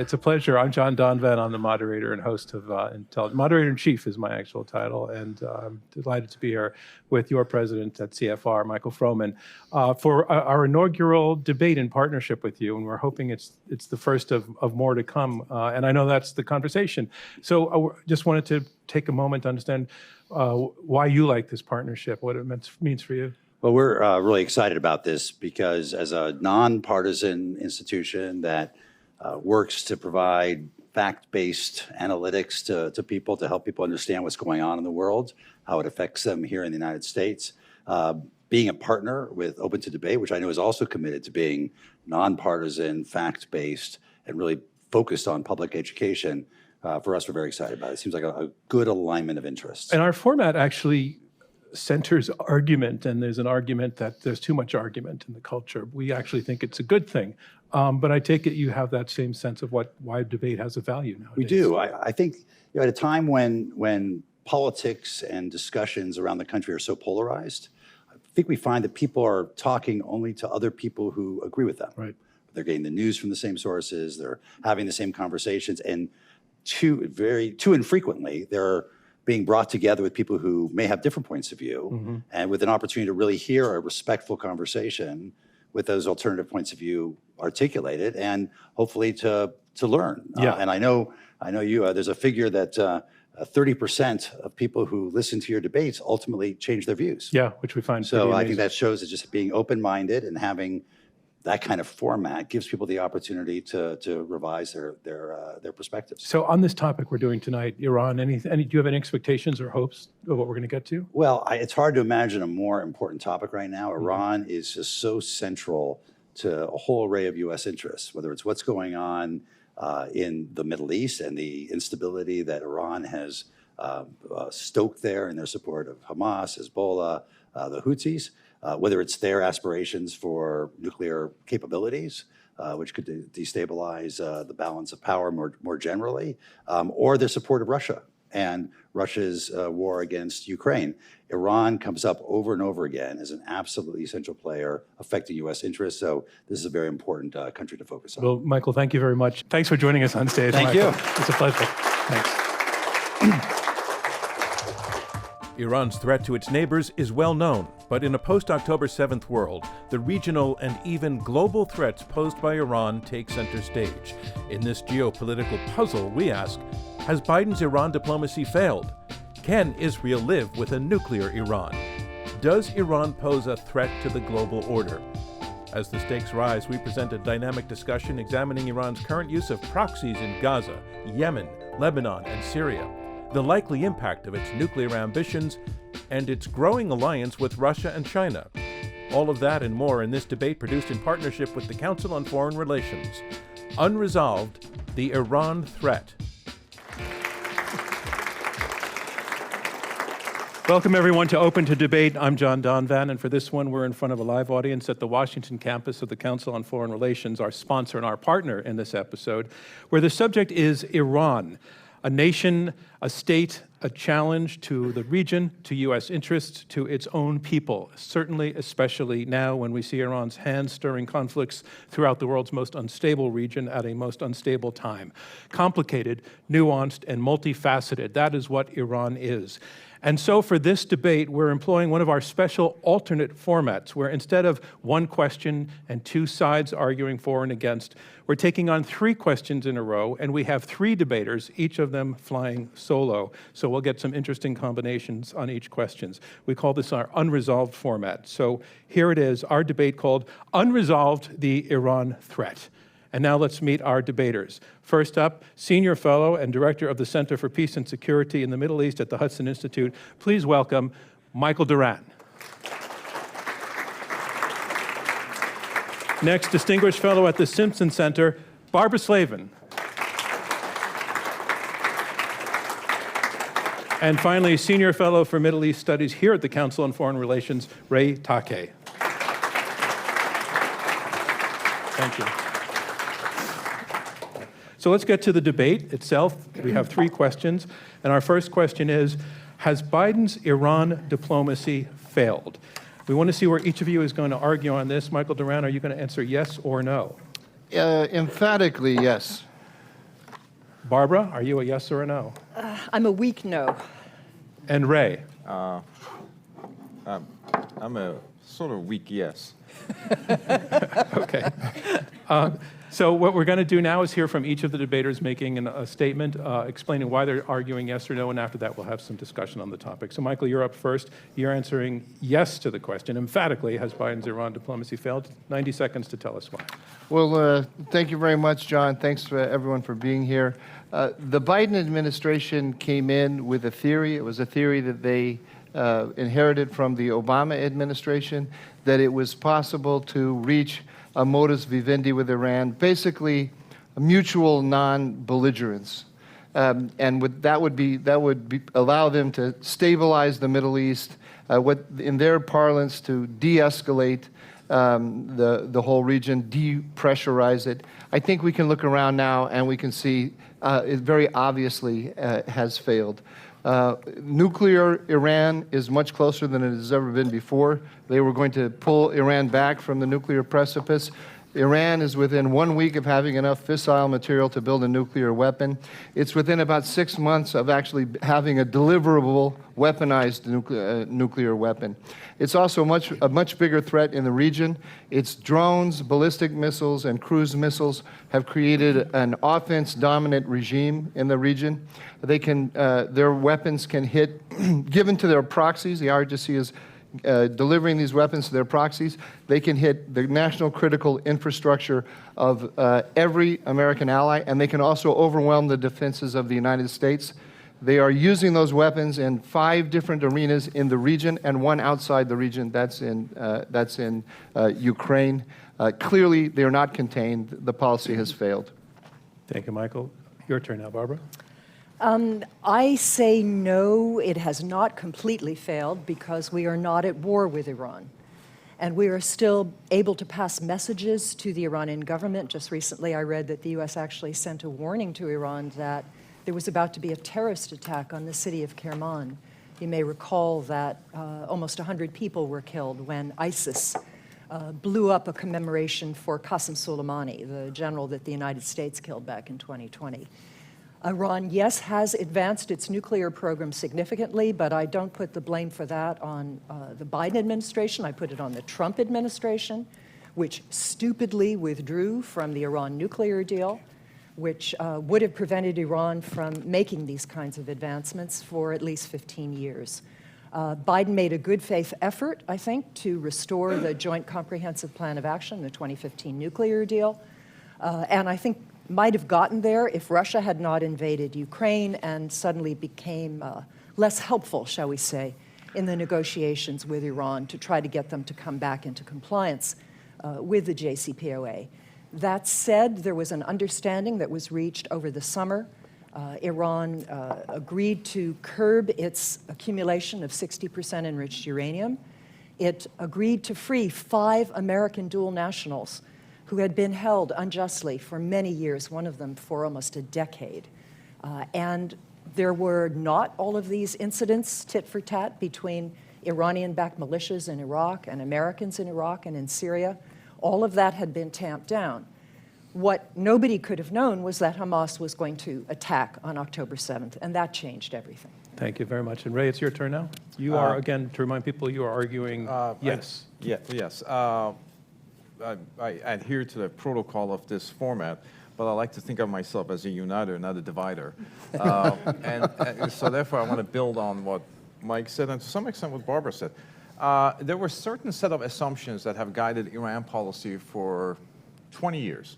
It's a pleasure. I'm John Donvan. I'm the moderator and host of Moderator-in-Chief is my actual title, and I'm delighted to be here with your president at CFR, Michael Froman, for our inaugural debate in partnership with you, and we're hoping it's the first of more to come, and I know that's the conversation. So I just wanted to take a moment to understand why you like this partnership, what it means for you. Well, we're really excited about this because as a nonpartisan institution that works to provide fact-based analytics to people to help people understand what's going on in the world, how it affects them here in the United States, being a partner with Open to Debate, which I know is also committed to being nonpartisan, fact-based, and really focused on public education. For us, we're very excited about it. It seems like a good alignment of interests. And our format actually centers argument, and there's an argument that there's too much argument in the culture. We actually think it's a good thing. But I take it you have that same sense of why debate has a value nowadays. We do. I think at a time when politics and discussions around the country are so polarized, I think we find that people are talking only to other people who agree with them. Right. They're getting the news from the same sources, they're having the same conversations, and too infrequently, they're being brought together with people who may have different points of view, and with an opportunity to really hear a respectful conversation with those alternative points of view articulated, and hopefully to learn. Yeah. And I know you. There's a figure that 30% of people who listen to your debates ultimately change their views. Yeah, which we find So pretty I amazing. think that shows that just being open-minded and having that kind of format gives people the opportunity to revise their perspectives. So on this topic we're doing tonight, Iran, do you have any expectations or hopes of what we're going to get to? Well, it's hard to imagine a more important topic right now. Iran is just so central to a whole array of U.S. interests, whether it's what's going on in the Middle East and the instability that Iran has stoked there in their support of Hamas, Hezbollah, the Houthis, whether it's their aspirations for nuclear capabilities, which could destabilize the balance of power more generally, or their support of Russia and Russia's war against Ukraine. Iran comes up over and over again as an absolutely essential player affecting U.S. interests. So this is a very important country to focus on. Well, Michael, thank you very much. Thanks for joining us on stage. Thank Michael. you. It's a pleasure. Thanks. Iran's threat to its neighbors is well known, but in a post-October 7th world, the regional and even global threats posed by Iran take center stage. In this geopolitical puzzle, we ask, has Biden's Iran diplomacy failed? Can Israel live with a nuclear Iran? Does Iran pose a threat to the global order? As the stakes rise, we present a dynamic discussion examining Iran's current use of proxies in Gaza, Yemen, Lebanon, and Syria, the likely impact of its nuclear ambitions, and its growing alliance with Russia and China. All of that and more in this debate produced in partnership with the Council on Foreign Relations. Unresolved, the Iran threat. Welcome, everyone, to Open to Debate. I'm John Donvan, and for this one, we're in front of a live audience at the Washington campus of the Council on Foreign Relations, our sponsor and our partner in this episode, where the subject is Iran, a nation, a state, a challenge to the region, to U.S. interests, to its own people, certainly, especially now when we see Iran's hand-stirring conflicts throughout the world's most unstable region at a most unstable time. Complicated, nuanced, and multifaceted, that is what Iran is. And so for this debate, we're employing one of our special alternate formats where instead of one question and two sides arguing for and against, we're taking on three questions in a row, and we have three debaters, each of them flying solo. So we'll get some interesting combinations on each questions. We call this our Unresolved format. So here it is, our debate called Unresolved, the Iran Threat. And now let's meet our debaters. First up, Senior Fellow and Director of the Center for Peace and Security in the Middle East at the Hudson Institute, please welcome Michael Duran. Next, Distinguished Fellow at the Simpson Center, Barbara Slavin. And finally, Senior Fellow for Middle East Studies here at the Council on Foreign Relations, Ray Takei. Thank you. So let's get to the debate itself. We have three questions. And our first question is, has Biden's Iran diplomacy failed? We want to see where each of you is going to argue on this. Michael Duran, are you going to answer yes or no? Emphatically, yes. Barbara, are you a yes or a no? I'm a weak no. And Ray? I'm a sort of weak yes. Okay. So what we're going to do now is hear from each of the debaters making a statement explaining why they're arguing yes or no, and after that we'll have some discussion on the topic. So Michael, you're up first. You're answering yes to the question. Emphatically, has Biden's Iran diplomacy failed? 90 seconds to tell us why. Well, thank you very much, John. Thanks to everyone for being here. The Biden administration came in with a theory. It was a theory that they inherited from the Obama administration, that it was possible to reach a modus vivendi with Iran, basically a mutual non-belligerence. And that would allow them to stabilize the Middle East, what in their parlance to de-escalate the whole region, depressurize it. I think we can look around now and we can see it very obviously has failed. Nuclear Iran is much closer than it has ever been before. They were going to pull Iran back from the nuclear precipice. Iran is within 1 week of having enough fissile material to build a nuclear weapon. It's within about 6 months of actually having a deliverable weaponized nuclear weapon. It's also a much bigger threat in the region. Its drones, ballistic missiles, and cruise missiles have created an offense-dominant regime in the region. They can, their weapons can hit, given to their proxies, the RGC is delivering these weapons to their proxies, they can hit the national critical infrastructure of every American ally, and they can also overwhelm the defenses of the United States. They are using those weapons in 5 different arenas in the region and 1 outside the region, that's in Ukraine. Clearly, they are not contained. The policy has failed. Thank you, Michael. Your turn now, Barbara. I say no, it has not completely failed because we are not at war with Iran. And we are still able to pass messages to the Iranian government. Just recently I read that the US actually sent a warning to Iran that there was about to be a terrorist attack on the city of Kerman. You may recall that almost 100 people were killed when ISIS blew up a commemoration for Qasem Soleimani, the general that the United States killed back in 2020. Iran, yes, has advanced its nuclear program significantly, but I don't put the blame for that on the Biden administration. I put it on the Trump administration, which stupidly withdrew from the Iran nuclear deal, which would have prevented Iran from making these kinds of advancements for at least 15 years. Biden made a good faith effort, I think, to restore the Joint Comprehensive Plan of Action, the 2015 nuclear deal, and I think might have gotten there if Russia had not invaded Ukraine and suddenly became less helpful, shall we say, in the negotiations with Iran to try to get them to come back into compliance with the JCPOA. That said, there was an understanding that was reached over the summer. Iran agreed to curb its accumulation of 60% enriched uranium. It agreed to free 5 American dual nationals who had been held unjustly for many years, one of them for almost a decade. And there were not all of these incidents, tit for tat, between Iranian-backed militias in Iraq and Americans in Iraq and in Syria. All of that had been tamped down. What nobody could have known was that Hamas was going to attack on October 7th, and that changed everything. Thank you very much. And Ray, it's your turn now. You are, again, to remind people, you are arguing yes. Yes. I adhere to the protocol of this format, but I like to think of myself as a uniter, not a divider. And so therefore, I want to build on what Mike said, and to some extent what Barbara said. There were certain set of assumptions that have guided Iran policy for 20 years.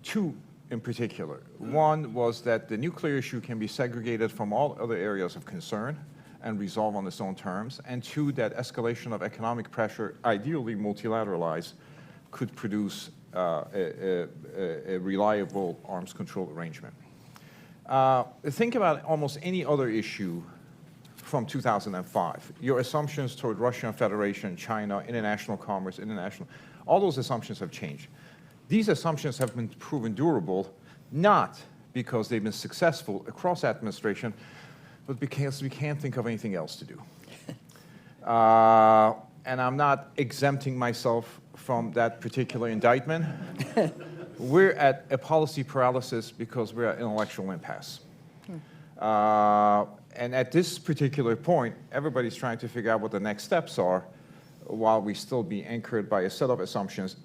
2 in particular. One was that the nuclear issue can be segregated from all other areas of concern and resolved on its own terms. And 2, that escalation of economic pressure, ideally multilateralized, could produce a reliable arms control arrangement. Think about almost any other issue from 2005. Your assumptions toward Russian Federation, China, international commerce, all those assumptions have changed. These assumptions have been proven durable, not because they've been successful across administration, but because we can't think of anything else to do. And I'm not exempting myself from that particular indictment, we're at a policy paralysis because we're at intellectual impasse. And at this particular point, everybody's trying to figure out what the next steps are while we still be anchored by a set of assumptions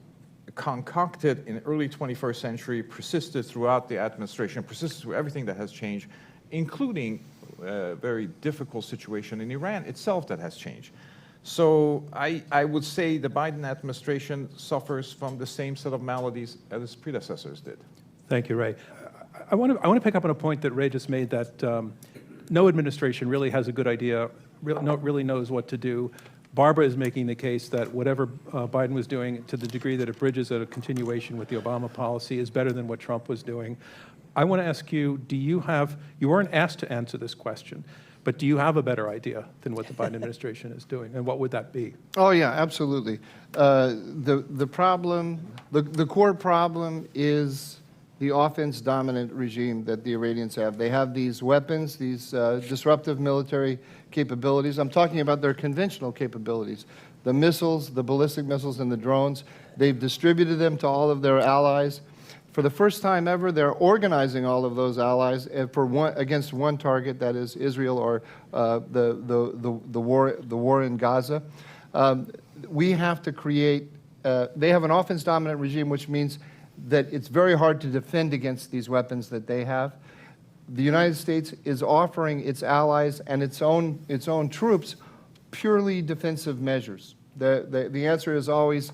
concocted in early 21st century, persisted throughout the administration, persisted through everything that has changed, including a very difficult situation in Iran itself that has changed. So I would say the Biden administration suffers from the same set of maladies as its predecessors did. Thank you, Ray. I want to pick up on a point that Ray just made, that no administration really has a good idea, really knows what to do. Barbara is making the case that whatever Biden was doing, to the degree that it bridges a continuation with the Obama policy, is better than what Trump was doing. I want to ask you, you weren't asked to answer this question, but do you have a better idea than what the Biden administration is doing, and what would that be? Oh, yeah, absolutely. The core problem is the offense-dominant regime that the Iranians have. They have these weapons, these disruptive military capabilities. I'm talking about their conventional capabilities, the missiles, the ballistic missiles, and the drones. They've distributed them to all of their allies. For the first time ever, they're organizing all of those allies against one target, that is Israel, or the war in Gaza. We have to create. They have an offense-dominant regime, which means that it's very hard to defend against these weapons that they have. The United States is offering its allies and its own troops purely defensive measures. The answer is always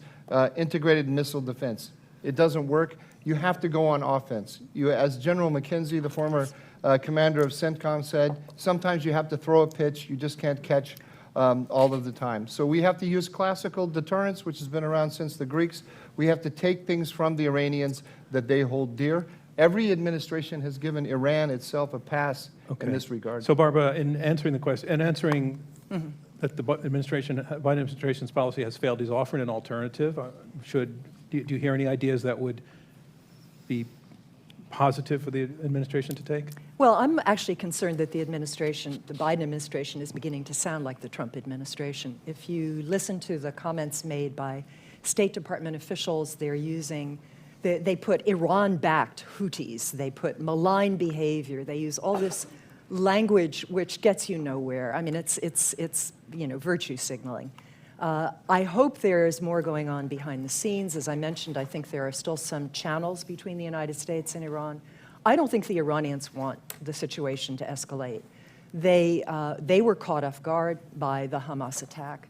integrated missile defense. It doesn't work. You have to go on offense. As General McKenzie, the former commander of CENTCOM, said, sometimes you have to throw a pitch, you just can't catch all of the time. So we have to use classical deterrence, which has been around since the Greeks. We have to take things from the Iranians that they hold dear. Every administration has given Iran itself a pass in this regard. So, Barbara, in answering the question, and answering that the Biden administration's policy has failed, is offering an alternative. Do you hear any ideas that would be positive for the administration to take? Well, I'm actually concerned that the Biden administration, is beginning to sound like the Trump administration. If you listen to the comments made by State Department officials, they put Iran-backed Houthis, they put malign behavior, they use all this language which gets you nowhere. I mean, it's virtue signaling. I hope there is more going on behind the scenes. As I mentioned, I think there are still some channels between the United States and Iran. I don't think the Iranians want the situation to escalate. They were caught off guard by the Hamas attack,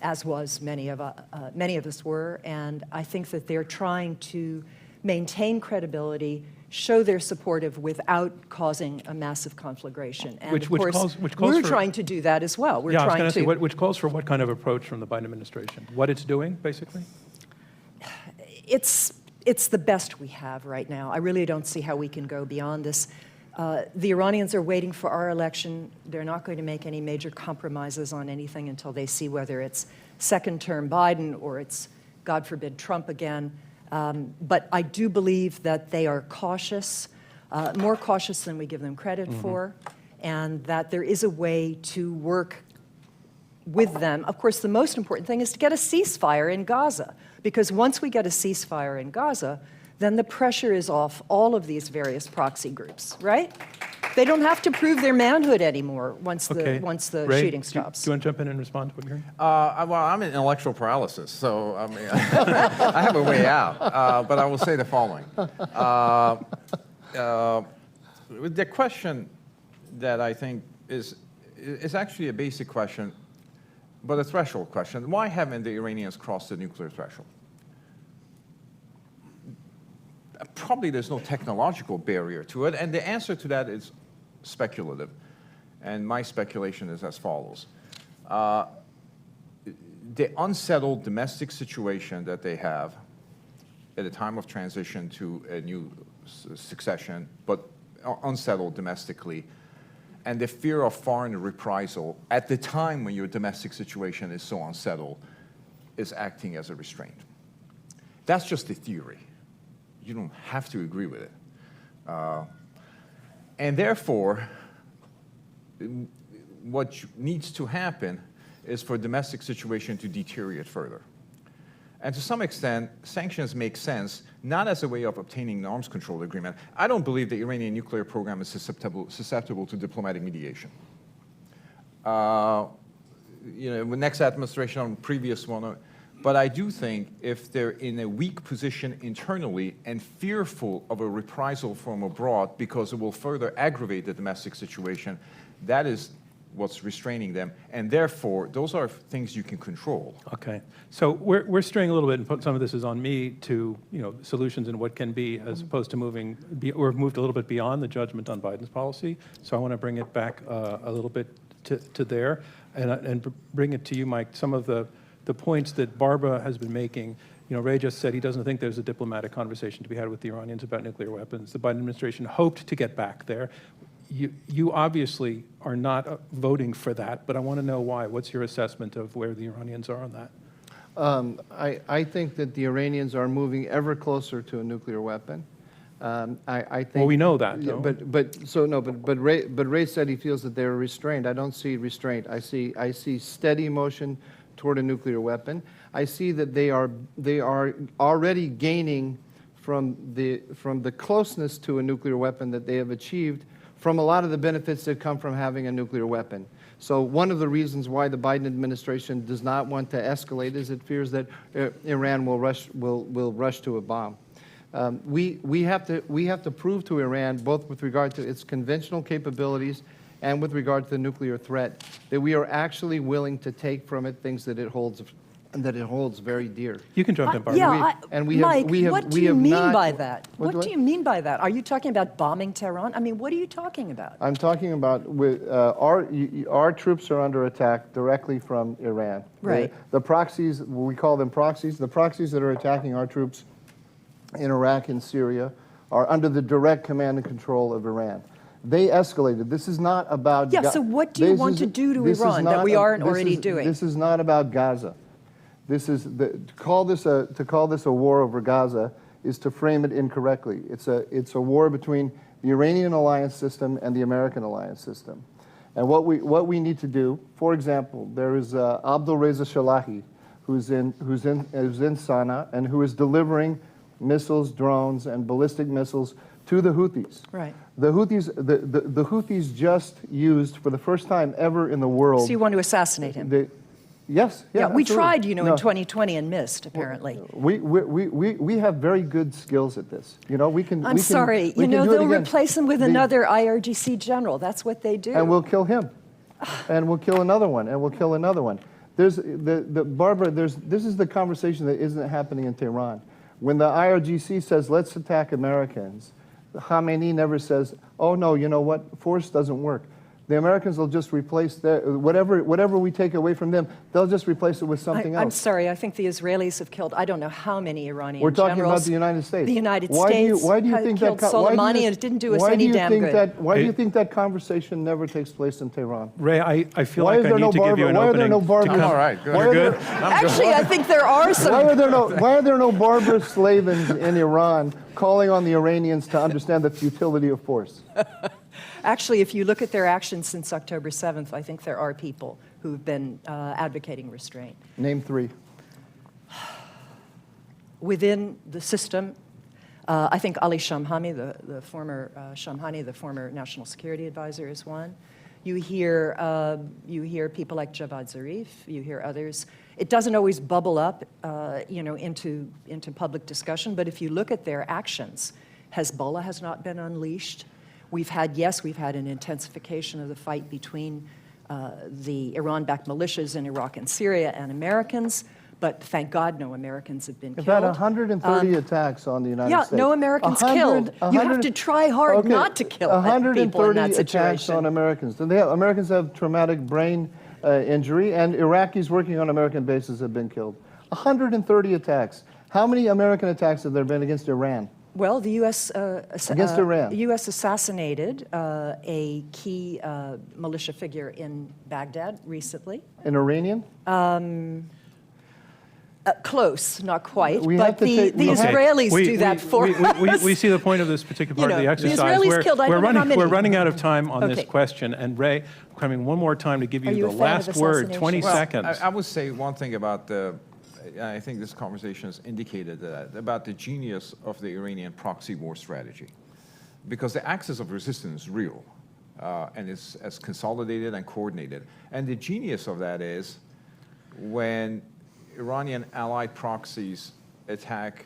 as was many of us were, and I think that they're trying to maintain credibility, show they're supportive without causing a massive conflagration. And of course, we're trying to do that as well. Yeah, I was going to say, which calls for what kind of approach from the Biden administration? What it's doing, basically? It's the best we have right now. I really don't see how we can go beyond this. The Iranians are waiting for our election. They're not going to make any major compromises on anything until they see whether it's second-term Biden or it's, God forbid, Trump again. But I do believe that they are cautious, more cautious than we give them credit for, and that there is a way to work with them. Of course, the most important thing is to get a ceasefire in Gaza, because once we get a ceasefire in Gaza, then the pressure is off all of these various proxy groups, right? They don't have to prove their manhood anymore once the Ray, shooting stops. Do you want to jump in and respond to what you're hearing? Well, I'm in intellectual paralysis, so I mean, I have a way out. But I will say the following: the question that I think is actually a basic question, but a threshold question. Why haven't the Iranians crossed the nuclear threshold? Probably there's no technological barrier to it, and the answer to that is speculative. And my speculation is as follows. The unsettled domestic situation that they have at a time of transition to a new succession, but unsettled domestically, and the fear of foreign reprisal at the time when your domestic situation is so unsettled is acting as a restraint. That's just a theory. You don't have to agree with it. And therefore, what needs to happen is for domestic situation to deteriorate further. And to some extent, sanctions make sense, not as a way of obtaining an arms control agreement. I don't believe the Iranian nuclear program is susceptible to diplomatic mediation. Next administration on previous one. But I do think if they're in a weak position internally and fearful of a reprisal from abroad because it will further aggravate the domestic situation, that is what's restraining them. And therefore, those are things you can control. Okay. So we're straying a little bit, and some of this is on me, to solutions and what can be, as opposed to we've moved a little bit beyond the judgment on Biden's policy. So I want to bring it back a little bit to there and bring it to you, Mike. Some of the points that Barbara has been making. Ray just said he doesn't think there's a diplomatic conversation to be had with the Iranians about nuclear weapons. The Biden administration hoped to get back there. You obviously are not voting for that, but I want to know why. What's your assessment of where the Iranians are on that? I think that the Iranians are moving ever closer to a nuclear weapon. I think. Well, we know that, though. But Ray said he feels that they're restrained. I don't see restraint. I see steady motion toward a nuclear weapon. I see that they are already gaining from the closeness to a nuclear weapon that they have achieved from a lot of the benefits that come from having a nuclear weapon. So one of the reasons why the Biden administration does not want to escalate is it fears that Iran will rush to a bomb. We have to prove to Iran, both with regard to its conventional capabilities and with regard to the nuclear threat, that we are actually willing to take from it things that it holds very dear. You can jump in, Barbara. Mike, what do you mean by that? What do you mean by that? Are you talking about bombing Tehran? I mean, what are you talking about? I'm talking about our troops are under attack directly from Iran. Right. The proxies, we call them proxies, the proxies that are attacking our troops in Iraq and Syria are under the direct command and control of Iran. They escalated. This is not about... Yeah, so what do you want to do to Iran that we aren't already doing? This is not about Gaza. This is to call this a war over Gaza is to frame it incorrectly. It's a war between the Iranian alliance system and the American alliance system. And what we need to do, for example, there is Abdul Reza Shalahi, who's in Sana'a and who is delivering missiles, drones, and ballistic missiles to the Houthis. Right. The Houthis just used, for the first time ever in the world... So you want to assassinate him? Yes. Yeah, we absolutely. tried, in 2020 and missed, apparently. We have very good skills at this. We can. I'm sorry. They'll replace him with another IRGC general. That's what they do. And we'll kill him. And we'll kill another one. And we'll kill another one. Barbara, this is the conversation that isn't happening in Tehran. When the IRGC says, let's attack Americans, Khamenei never says, oh, no, you know what? Force doesn't work. The Americans will just replace whatever we take away from them, they'll just replace it with something else. I'm sorry, I think the Israelis have killed, I don't know how many Iranian generals. We're talking generals. about the United States. The United States why do you think killed Soleimani, and it didn't do us any damn good. Why do you think that conversation never takes place in Tehran? Ray, I feel like I need to give you an opening. Why are there no Barbara? All right, good. You're good? Actually, I think there are some. Why are there no Barbara Slavins in Iran calling on the Iranians to understand the futility of force? Actually, if you look at their actions since October 7th, I think there are people who've been advocating restraint. Name three. Within the system, I think Ali Shamhani, the former Shamhani, the former national security advisor, is one. You hear people like Javad Zarif. You hear others. It doesn't always bubble up, into public discussion. But if you look at their actions, Hezbollah has not been unleashed. We've had an intensification of the fight between the Iran-backed militias in Iraq and Syria and Americans, but thank God no Americans have been killed. We've had 130 attacks on the United States. Yeah, no Americans killed. You have to try hard not to kill people in that 130 attacks on Americans. Americans have traumatic brain injury, and Iraqis working on American bases have been killed. 130 attacks. How many American attacks have there been against Iran? Well, the U.S. Against Iran. U.S. assassinated a key militia figure in Baghdad recently. An Iranian? Close, not quite, We but have to the take- we- Israelis do that for us. We see the point of this particular part of the exercise. The Israelis killed, I don't know how many. We're running out of time on this Okay. question. And Ray, I'm coming one more time to give Are you you the a fan of last word, assassination? 20 Well, seconds. I would say one thing about I think this conversation has indicated that, about the genius of the Iranian proxy war strategy. Because the axis of resistance is real, and it's as consolidated and coordinated. And the genius of that is when Iranian allied proxies attack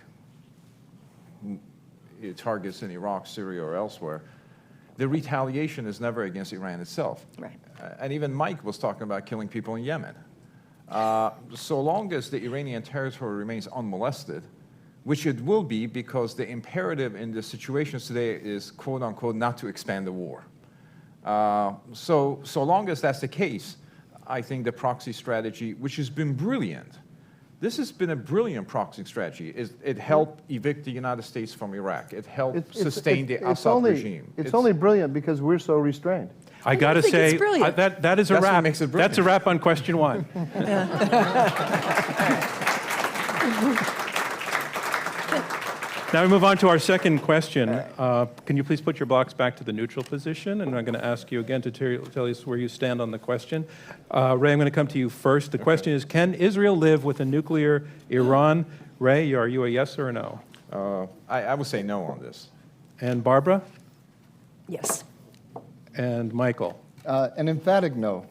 targets in Iraq, Syria, or elsewhere, the retaliation is never against Iran itself. Right. And even Mike was talking about killing people in Yemen. So long as the Iranian territory remains unmolested, which it will be because the imperative in the situations today is, quote unquote, not to expand the war. So long as that's the case, I think the proxy strategy, which has been brilliant, this has been a brilliant proxy strategy. It helped evict the United States from Iraq. It helped sustain the Assad regime. It's only brilliant because we're so restrained. I got to think it's say, brilliant. that is a That's what wrap. makes it brilliant. That's a wrap on question one. Now we move on to our second question. Can you please put your blocks back to the neutral position? And I'm going to ask you again to tell us where you stand on the question. Ray, I'm going to come to you first. The question is, can Israel live with a nuclear Iran? Ray, are you a yes or a no? I would say no on this. And Barbara? Yes. And Michael? An emphatic no.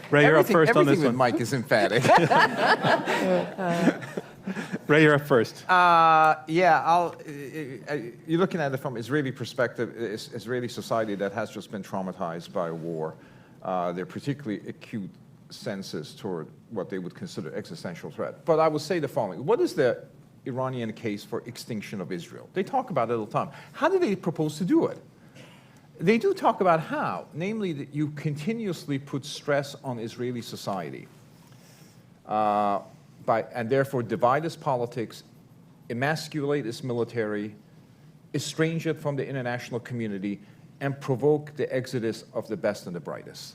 Ray, you're up first on this Everything with one. Mike is emphatic. Ray, you're up first. You're looking at it from Israeli perspective, Israeli society that has just been traumatized by war. They're particularly acute senses toward what they would consider existential threat. But I would say the following. What is the Iranian case for extinction of Israel? They talk about it all the time. How do they propose to do it? They do talk about how, namely that you continuously put stress on Israeli society and therefore divide its politics, emasculate its military, estrange it from the international community, and provoke the exodus of the best and the brightest.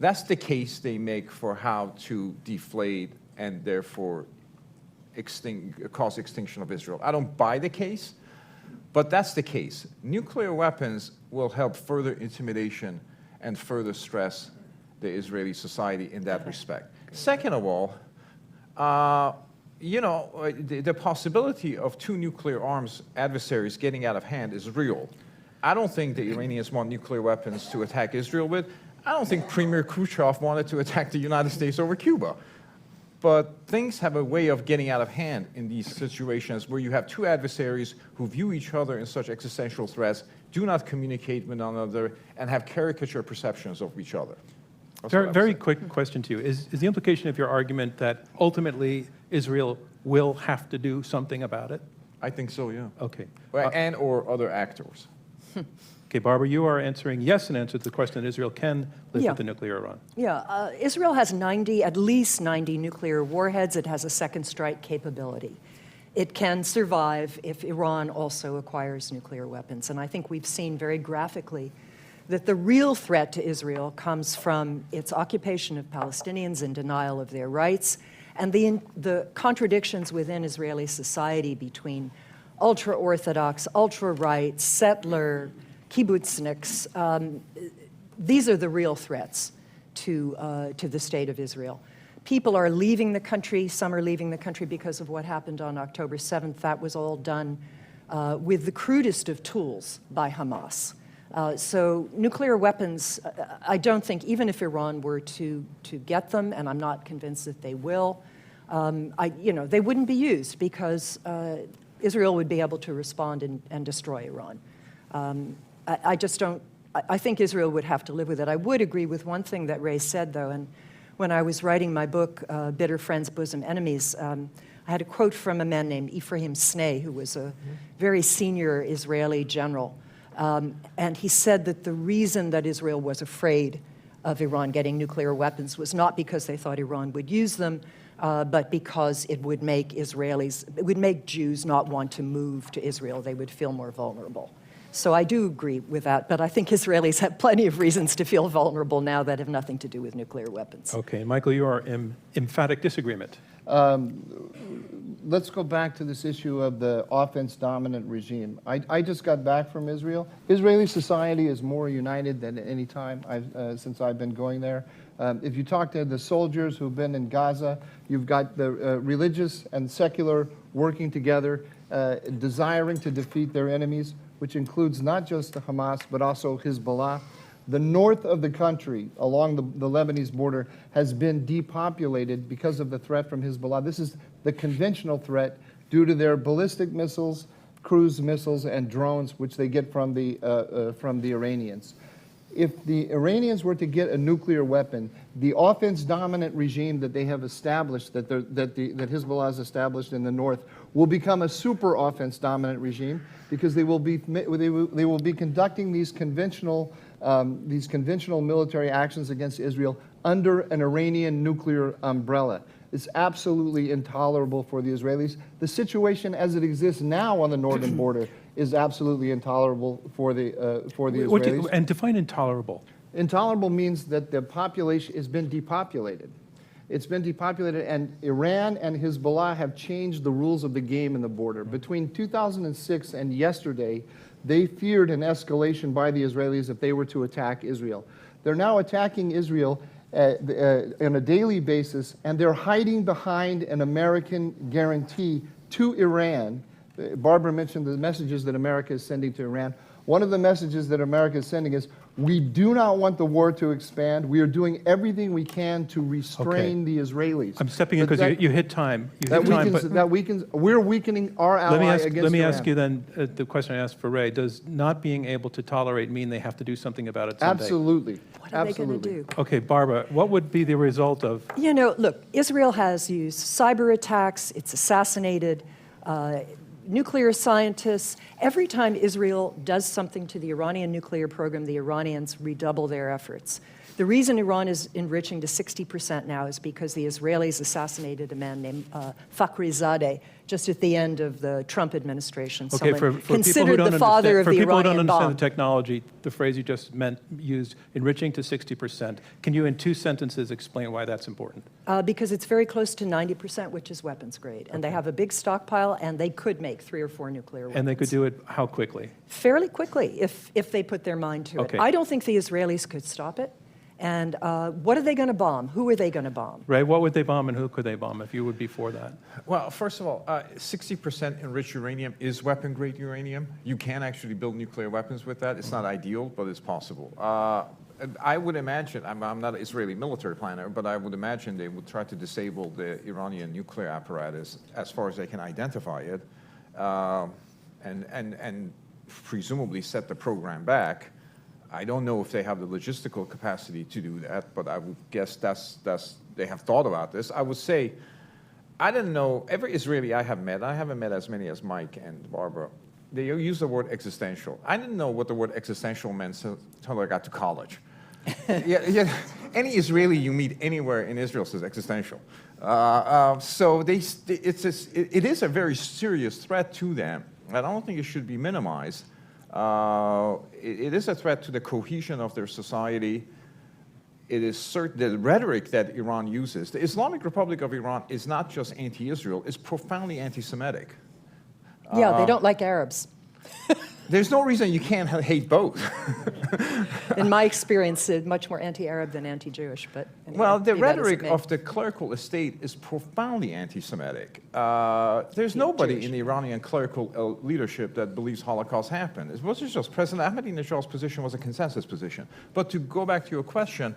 That's the case they make for how to deflate and therefore cause extinction of Israel. I don't buy the case, but that's the case. Nuclear weapons will help further intimidation and further stress the Israeli society in that respect. Second of all, the possibility of two nuclear arms adversaries getting out of hand is real. I don't think the Iranians want nuclear weapons to attack Israel with. I don't think Premier Khrushchev wanted to attack the United States over Cuba. But things have a way of getting out of hand in these situations where you have two adversaries who view each other in such existential threats, do not communicate with one another, and have caricature perceptions of each other. Very quick question to you. Is the implication of your argument that ultimately Israel will have to do something about it? I think so, yeah. Okay. And or other actors. Okay, Barbara, you are answering yes in answer to the question that Israel can live with the nuclear Iran. Yeah, Israel has at least 90 nuclear warheads. It has a second strike capability. It can survive if Iran also acquires nuclear weapons. And I think we've seen very graphically that the real threat to Israel comes from its occupation of Palestinians and denial of their rights, and the contradictions within Israeli society between ultra-Orthodox, ultra-right, settler, kibbutzniks. These are the real threats to the state of Israel. People are leaving the country. Some are leaving the country because of what happened on October 7th. That was all done with the crudest of tools by Hamas. So nuclear weapons, I don't think, even if Iran were to get them, and I'm not convinced that they will, they wouldn't be used because Israel would be able to respond and destroy Iran. I just don't, I think Israel would have to live with it. I would agree with one thing that Ray said, though, and when I was writing my book, Bitter Friends, Bosom Enemies, I had a quote from a man named Ephraim Snei, who was a very senior Israeli general. And he said that the reason that Israel was afraid of Iran getting nuclear weapons was not because they thought Iran would use them, but because it would make Jews not want to move to Israel. They would feel more vulnerable. So I do agree with that, but I think Israelis have plenty of reasons to feel vulnerable now that have nothing to do with nuclear weapons. Okay, Michael, you are in emphatic disagreement. let's go back to this issue of the offense-dominant regime. I just got back from Israel. Israeli society is more united than any time since I've been going there. If you talk to the soldiers who've been in Gaza, you've got the religious and secular working together, desiring to defeat their enemies, which includes not just the Hamas, but also Hezbollah. The north of the country, along the Lebanese border, has been depopulated because of the threat from Hezbollah. This is the conventional threat due to their ballistic missiles, cruise missiles, and drones, which they get from the Iranians. If the Iranians were to get a nuclear weapon, the offense-dominant regime that they have established, that Hezbollah has established in the north, will become a super offense-dominant regime because they will be conducting these conventional military actions against Israel under an Iranian nuclear umbrella. It's absolutely intolerable for the Israelis. The situation as it exists now on the northern border is absolutely intolerable for the Israelis. And define intolerable. Intolerable means that the population has been depopulated. It's been depopulated, and Iran and Hezbollah have changed the rules of the game in the border. Between 2006 and yesterday, they feared an escalation by the Israelis if they were to attack Israel. They're now attacking Israel on a daily basis, and they're hiding behind an American guarantee to Iran. Barbara mentioned the messages that America is sending to Iran. One of the messages that America is sending is, we do not want the war to expand. We are doing everything we can to restrain the Israelis. I'm stepping in because you hit time. We're weakening our ally against Iran. Let me ask you then the question I asked for Ray. Does not being able to tolerate mean they have to do something about it someday? Absolutely. What are they going to do? Okay, Barbara, what would be the result of... You know, look, Israel has used cyber attacks. It's assassinated nuclear scientists. Every time Israel does something to the Iranian nuclear program, the Iranians redouble their efforts. The reason Iran is enriching to 60% now is because the Israelis assassinated a man named Fakhrizadeh just at the end of the Trump administration. Okay, for considered the father of the Iranian bomb. For people who don't understand the technology, the phrase you just used, enriching to 60%. Can you, in 2 sentences, explain why that's important? Because it's very close to 90%, which is weapons grade. And they have a big stockpile, and they could make 3 or 4 nuclear weapons. And they could do it how quickly? Fairly quickly, if they put their mind to it. I don't think the Israelis could stop it. And what are they going to bomb? Who are they going to bomb? Ray, what would they bomb and who could they bomb if you would be for that? Well, first of all, 60% enriched uranium is weapon-grade uranium. You can actually build nuclear weapons with that. It's not ideal, but it's possible. I would imagine, I'm not an Israeli military planner, but I would imagine they would try to disable the Iranian nuclear apparatus as far as they can identify it, and presumably set the program back. I don't know if they have the logistical capacity to do that, but I would guess they have thought about this. I would say, I don't know, every Israeli I haven't met as many as Mike and Barbara, they use the word existential. I didn't know what the word existential meant until I got to college. Any Israeli you meet anywhere in Israel says existential. So it is a very serious threat to them. I don't think it should be minimized. It is a threat to the cohesion of their society. It is certain the rhetoric that Iran uses. The Islamic Republic of Iran is not just anti-Israel, it's profoundly anti-Semitic. Yeah, they don't like Arabs. There's no reason you can't hate both. In my experience, much more anti-Arab than anti-Jewish. But anyway, well, the rhetoric of the clerical estate is profoundly anti-Semitic. There's nobody Jewish. in the Iranian clerical leadership that believes Holocaust happened. It wasn't just President Ahmadinejad's position was a consensus position. But to go back to your question,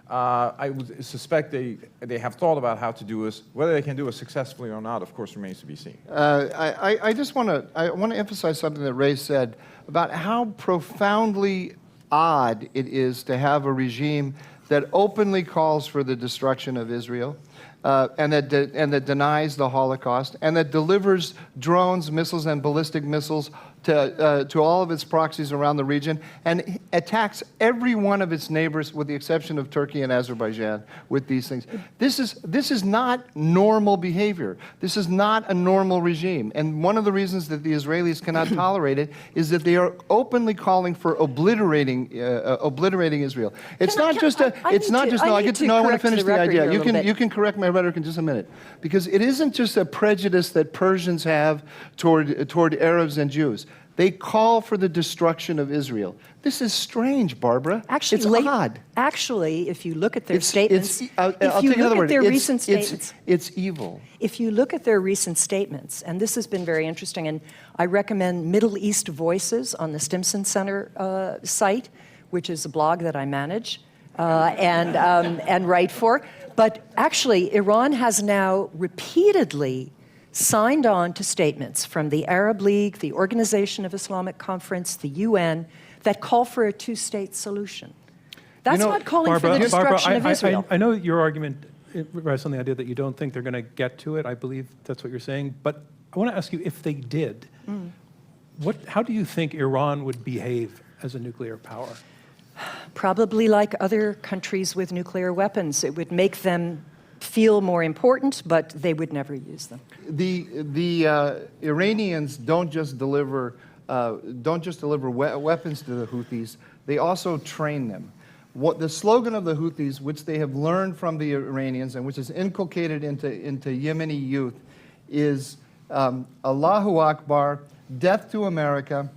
I would suspect they have thought about how to do this. Whether they can do it successfully or not, of course, remains to be seen. I just want to emphasize something that Ray said about how profoundly odd it is to have a regime that openly calls for the destruction of Israel, and that denies the Holocaust, and that delivers drones, missiles, and ballistic missiles to all of its proxies around the region, and attacks every one of its neighbors with the exception of Turkey and Azerbaijan with these things. This is not normal behavior. This is not a normal regime. And one of the reasons that the Israelis cannot tolerate it is that they are openly calling for obliterating Israel. It's not just a, it's not just, no, I get to, no, I want to finish the idea. You can correct my rhetoric in just a minute. Because it isn't just a prejudice that Persians have toward Arabs and Jews. They call for the destruction of Israel. This is strange, Barbara. Actually, it's odd. Actually, if you look at their statements, I'll take another word. Recent statements, it's evil. If you look at their recent statements, and this has been very interesting, and I recommend Middle East Voices on the Stimson Center site, which is a blog that I manage and write for. But actually, Iran has now repeatedly signed on to statements from the Arab League, the Organization of Islamic Conference, the UN, that call for a two-state solution. That's not calling for the destruction of Israel. I know your argument rests on the idea that you don't think they're going to get to it. I believe that's what you're saying. But I want to ask you, if they did, how do you think Iran would behave as a nuclear power? Probably like other countries with nuclear weapons. It would make them feel more important, but they would never use them. The Iranians don't just deliver weapons to the Houthis. They also train them. What the slogan of the Houthis, which they have learned from the Iranians and which is inculcated into Yemeni youth, is Allahu Akbar, death to America,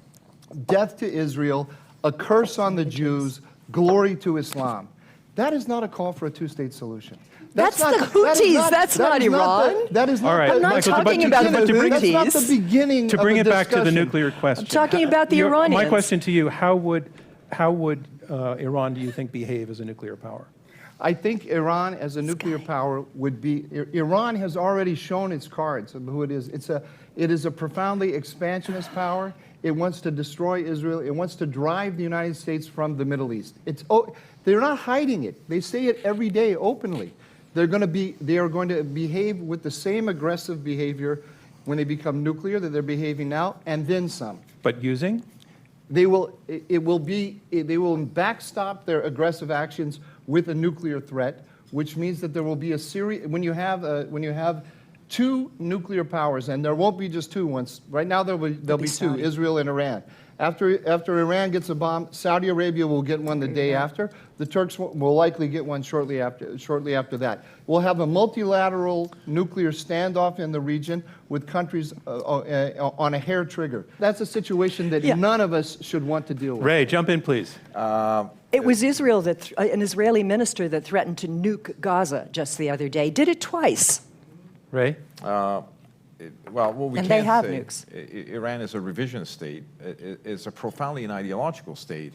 death to Israel, a curse on the Jews, glory to Islam. That is not a call for a two-state solution. That's the Houthis. That's not Iran. That is not. All right, I'm not talking about the Houthis. That's not the beginning. To bring of it the back to the discussion. nuclear question. I'm talking about the Iranians. My question to you: How would Iran, do you think, behave as a nuclear power? I think Iran, as a nuclear power, would be. Iran has already shown its cards of who it is. It is a profoundly expansionist power. It wants to destroy Israel. It wants to drive the United States from the Middle East. They're not hiding it. They say it every day openly. They are going to behave with the same aggressive behavior when they become nuclear that they're behaving now, and then some. But using? They will backstop their aggressive actions with a nuclear threat, which means that there will be a series. When you have two nuclear powers, and there won't be just two. Right now there'll be two, Israel and Iran. After Iran gets a bomb, Saudi Arabia will get one the day after. The Turks will likely get one shortly after that. We'll have a multilateral nuclear standoff in the region with countries on a hair trigger. That's a situation that none of us should want to deal with. Ray, jump in, please. It was Israel an Israeli minister that threatened to nuke Gaza just the other day. Did it twice. Ray? Well, what we And can they have say, nukes. Iran is a revisionist state. It's a profoundly an ideological state,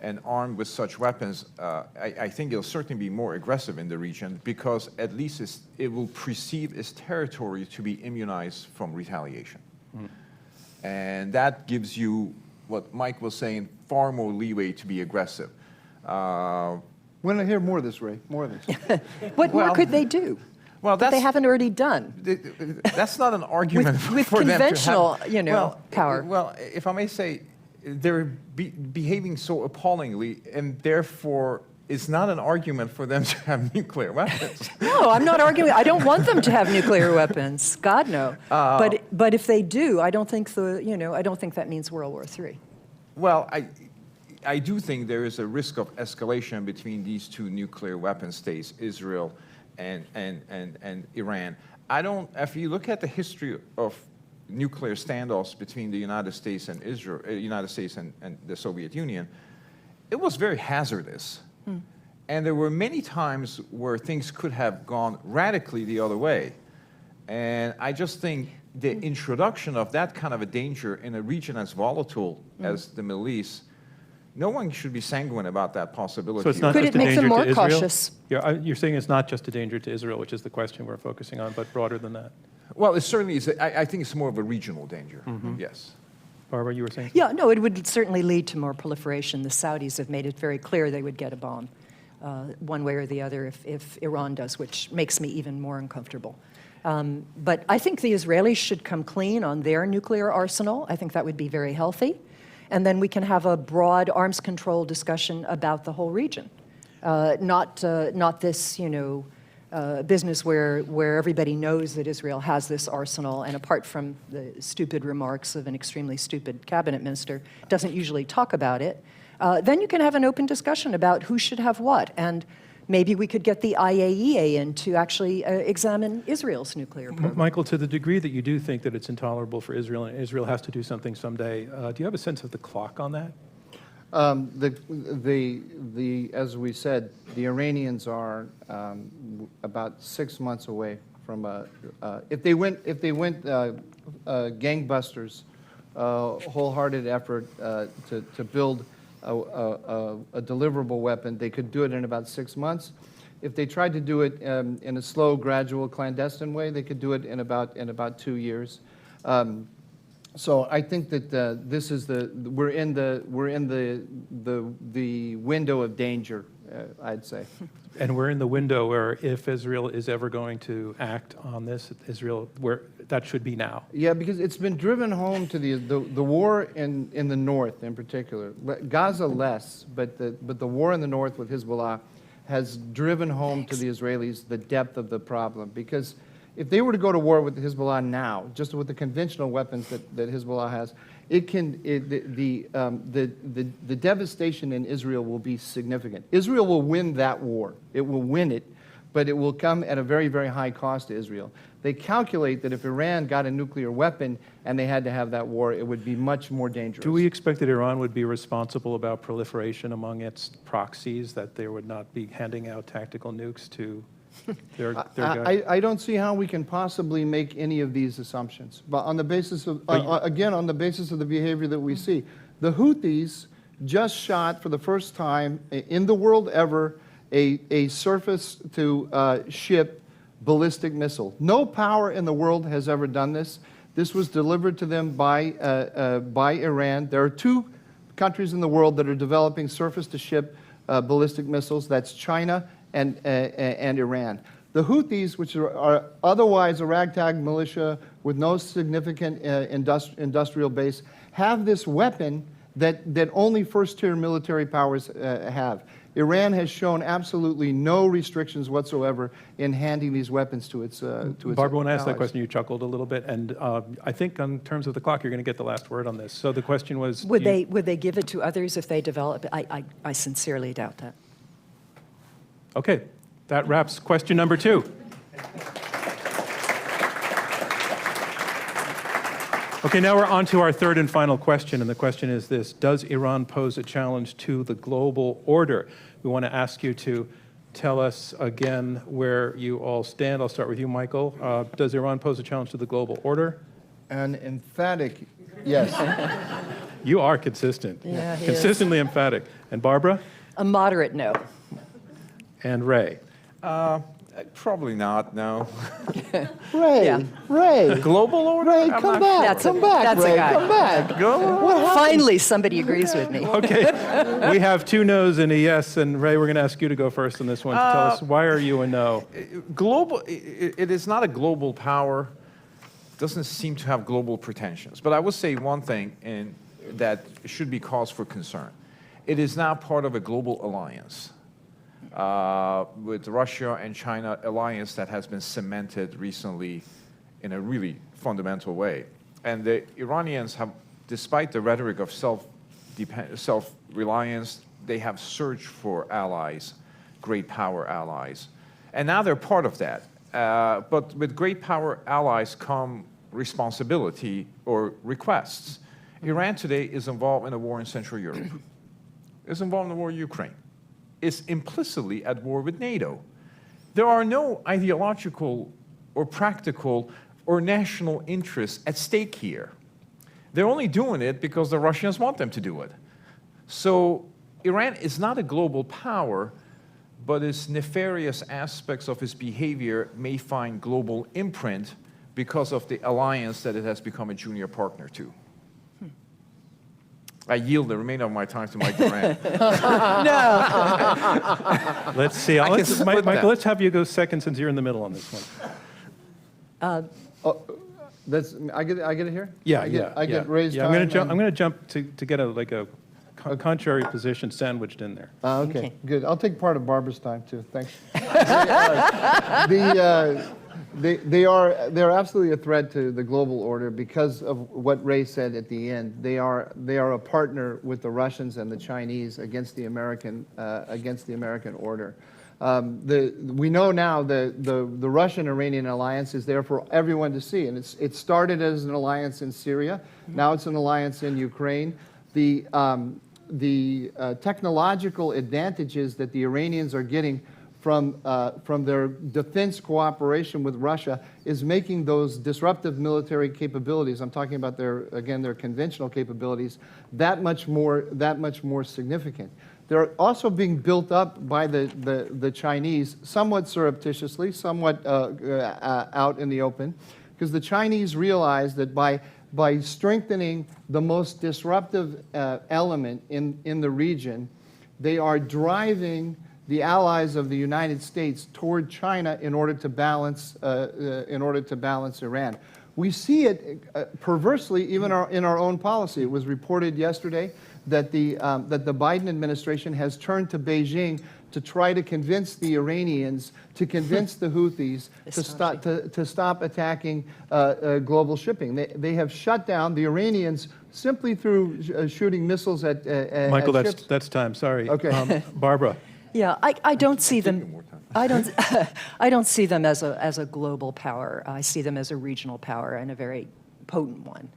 and armed with such weapons, I think it'll certainly be more aggressive in the region because at least it will perceive its territory to be immunized from retaliation. And that gives you, what Mike was saying, far more leeway to be aggressive. Want to hear more of this, Ray? More of this. What more could they do? Well, that they haven't already done. That's not an argument with for conventional, them to have, power. Well, if I may say, they're behaving so appallingly, and therefore it's not an argument for them to have nuclear weapons. No, I'm not arguing. I don't want them to have nuclear weapons. God, no. But if they do, I don't think I don't think that means World War III. Well, I do think there is a risk of escalation between these two nuclear weapon states, Israel and Iran. If you look at the history of nuclear standoffs between the United States and Israel, United States and the Soviet Union, it was very hazardous. And there were many times where things could have gone radically the other way. And I just think the introduction of that kind of a danger in a region as volatile as the Middle East, no one should be sanguine about that possibility. So it's not Could just it a make them danger more to Israel? cautious? You're saying it's not just a danger to Israel, which is the question we're focusing on, but broader than that. Well, it certainly is. I think it's more of a regional danger. Yes. Barbara, you were saying? Yeah, no, it would certainly lead to more proliferation. The Saudis have made it very clear they would get a bomb one way or the other if Iran does, which makes me even more uncomfortable. But I think the Israelis should come clean on their nuclear arsenal. I think that would be very healthy. And then we can have a broad arms control discussion about the whole region. Not this, business where everybody knows that Israel has this arsenal, and apart from the stupid remarks of an extremely stupid cabinet minister, doesn't usually talk about it. Then you can have an open discussion about who should have what, and maybe we could get the IAEA in to actually examine Israel's nuclear program. Michael, to the degree that you do think that it's intolerable for Israel and Israel has to do something someday, do you have a sense of the clock on that? As we said, the Iranians are about 6 months away from if they went gangbusters, wholehearted effort to build a deliverable weapon, they could do it in about 6 months. If they tried to do it in a slow, gradual, clandestine way, they could do it in about 2 years. So I think that this is we're in the window of danger, I'd say. And we're in the window where if Israel is ever going to act on this, that should be now. Yeah, because it's been driven home to the war in the north in particular. Gaza less, but the war in the north with Hezbollah has driven home to the Israelis the depth of the problem. Because if they were to go to war with Hezbollah now, just with the conventional weapons that Hezbollah has, the devastation in Israel will be significant. Israel will win that war. It will win it, but it will come at a very, very high cost to Israel. They calculate that if Iran got a nuclear weapon and they had to have that war, it would be much more dangerous. Do we expect that Iran would be responsible about proliferation among its proxies, that they would not be handing out tactical nukes to their guys? I don't see how we can possibly make any of these assumptions. But on the basis of, again, on the basis of the behavior that we see, the Houthis just shot for the first time in the world ever a surface-to-ship ballistic missile. No power in the world has ever done this. This was delivered to them by Iran. There are 2 countries in the world that are developing surface-to-ship ballistic missiles. That's China and Iran. The Houthis, which are otherwise a ragtag militia with no significant industrial base, have this weapon that only first-tier military powers have. Iran has shown absolutely no restrictions whatsoever in handing these weapons to its Barbara, when I asked that allies. question, you chuckled a little bit, and I think in terms of the clock, you're going to get the last word on this. So the question was... Would they give it to others if they develop it? I sincerely doubt that. Okay, that wraps question number 2. Okay, now we're on to our third and final question, and the question is this: does Iran pose a challenge to the global order? We want to ask you to tell us again where you all stand. I'll start with you, Michael. Does Iran pose a challenge to the global order? An emphatic yes. You are consistent. Yeah, he Consistently emphatic. And Barbara? A moderate no. And Ray? Probably not, no. Ray, Yeah. Ray, Global order? Ray, I'm come not back, That's a- come back, that's a Ray, guy. come back. What happened? Finally, somebody agrees with me. Okay, we have 2 no's and a yes, and Ray, we're going to ask you to go first on this one to tell us why are you a no? Global, it is not a global power, doesn't seem to have global pretensions. But I will say one thing that should be cause for concern. It is now part of a global alliance with Russia and China alliance that has been cemented recently in a really fundamental way. And the Iranians have, despite the rhetoric of self-reliance, they have searched for allies, great power allies. And now they're part of that. But with great power allies come responsibility or requests. Iran today is involved in a war in Central Europe. It's involved in the war in Ukraine. It's implicitly at war with NATO. There are no ideological or practical or national interests at stake here. They're only doing it because the Russians want them to do it. So Iran is not a global power, but its nefarious aspects of its behavior may find global imprint because of the alliance that it has become a junior partner to. I yield the remainder of my time to Mike Durant. Let's see. I can Let's, split Michael, that. let's have you go second since you're in the middle on this one. I get it here? Yeah, I get raised Yeah, time. I'm going to jump to get a contrary position sandwiched in there. Okay, good. I'll take part of Barbara's time too. Thanks. They're absolutely a threat to the global order because of what Ray said at the end. They are a partner with the Russians and the Chinese against the American order. We know now the Russian-Iranian alliance is there for everyone to see, and it started as an alliance in Syria. Now it's an alliance in Ukraine. The technological advantages that the Iranians are getting from their defense cooperation with Russia is making those disruptive military capabilities, I'm talking about their conventional capabilities, that much more significant. They're also being built up by the Chinese, somewhat surreptitiously, somewhat out in the open, because the Chinese realize that by strengthening the most disruptive element in the region, they are driving the allies of the United States toward China in order to balance Iran. We see it perversely even in our own policy. It was reported yesterday that the Biden administration has turned to Beijing to try to convince the Iranians, to convince the Houthis to stop attacking global shipping. They have shut down the Iranians simply through shooting missiles at Michael, ships. that's time. Sorry. Okay. Barbara. Yeah, I don't see them. I don't see them as a global power. I see them as a regional power, and a very potent one.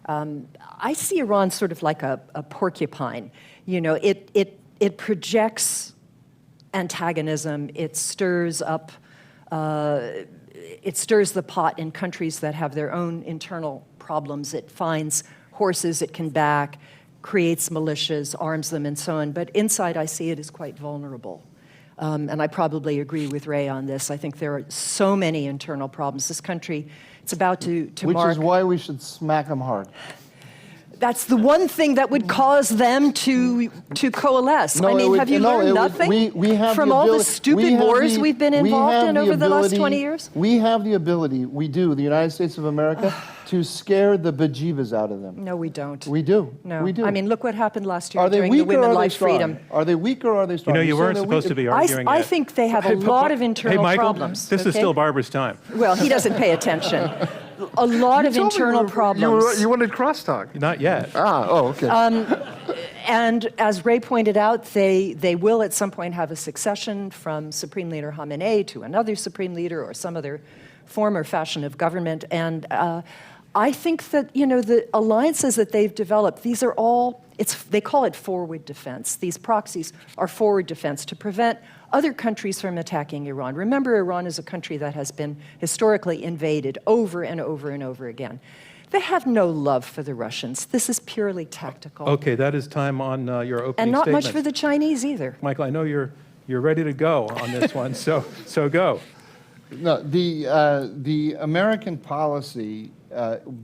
I see Iran sort of like a porcupine. You know, it projects antagonism. It stirs up. It stirs the pot in countries that have their own internal problems. It finds horses it can back, creates militias, arms them, and so on. But inside, I see it as quite vulnerable. And I probably agree with Ray on this. I think there are so many internal problems. This country, it's about to Which mark... is why we should smack them hard. That's the one thing that would cause them to coalesce. No, I mean, have you learned nothing we have from all the stupid wars we've been involved in over the last 20 years? We have the ability, the United States of America, to scare the bejeebas out of them. No, we don't. We do. No. We do. I mean, look what happened last year Are they during weak the Women or are they Life strong? Freedom. Are they weak or are they strong? You know, you weren't saying supposed to be arguing I yet. think they have a lot of internal hey, Michael, problems. This is okay? still Barbara's time. Well, he doesn't pay attention. A lot of internal problems. You wanted crosstalk. Not yet. Okay. And as Ray pointed out, they will at some point have a succession from Supreme Leader Khamenei to another Supreme Leader or some other form or fashion of government. And I think that, you know, the alliances that they've developed, these are all, they call it forward defense. These proxies are forward defense to prevent other countries from attacking Iran. Remember, Iran is a country that has been historically invaded over and over and over again. They have no love for the Russians. This is purely tactical. Okay, that is time on your opening And not statement. much for the Chinese either. Michael, I know you're ready to go on this one, so go. No, the American policy,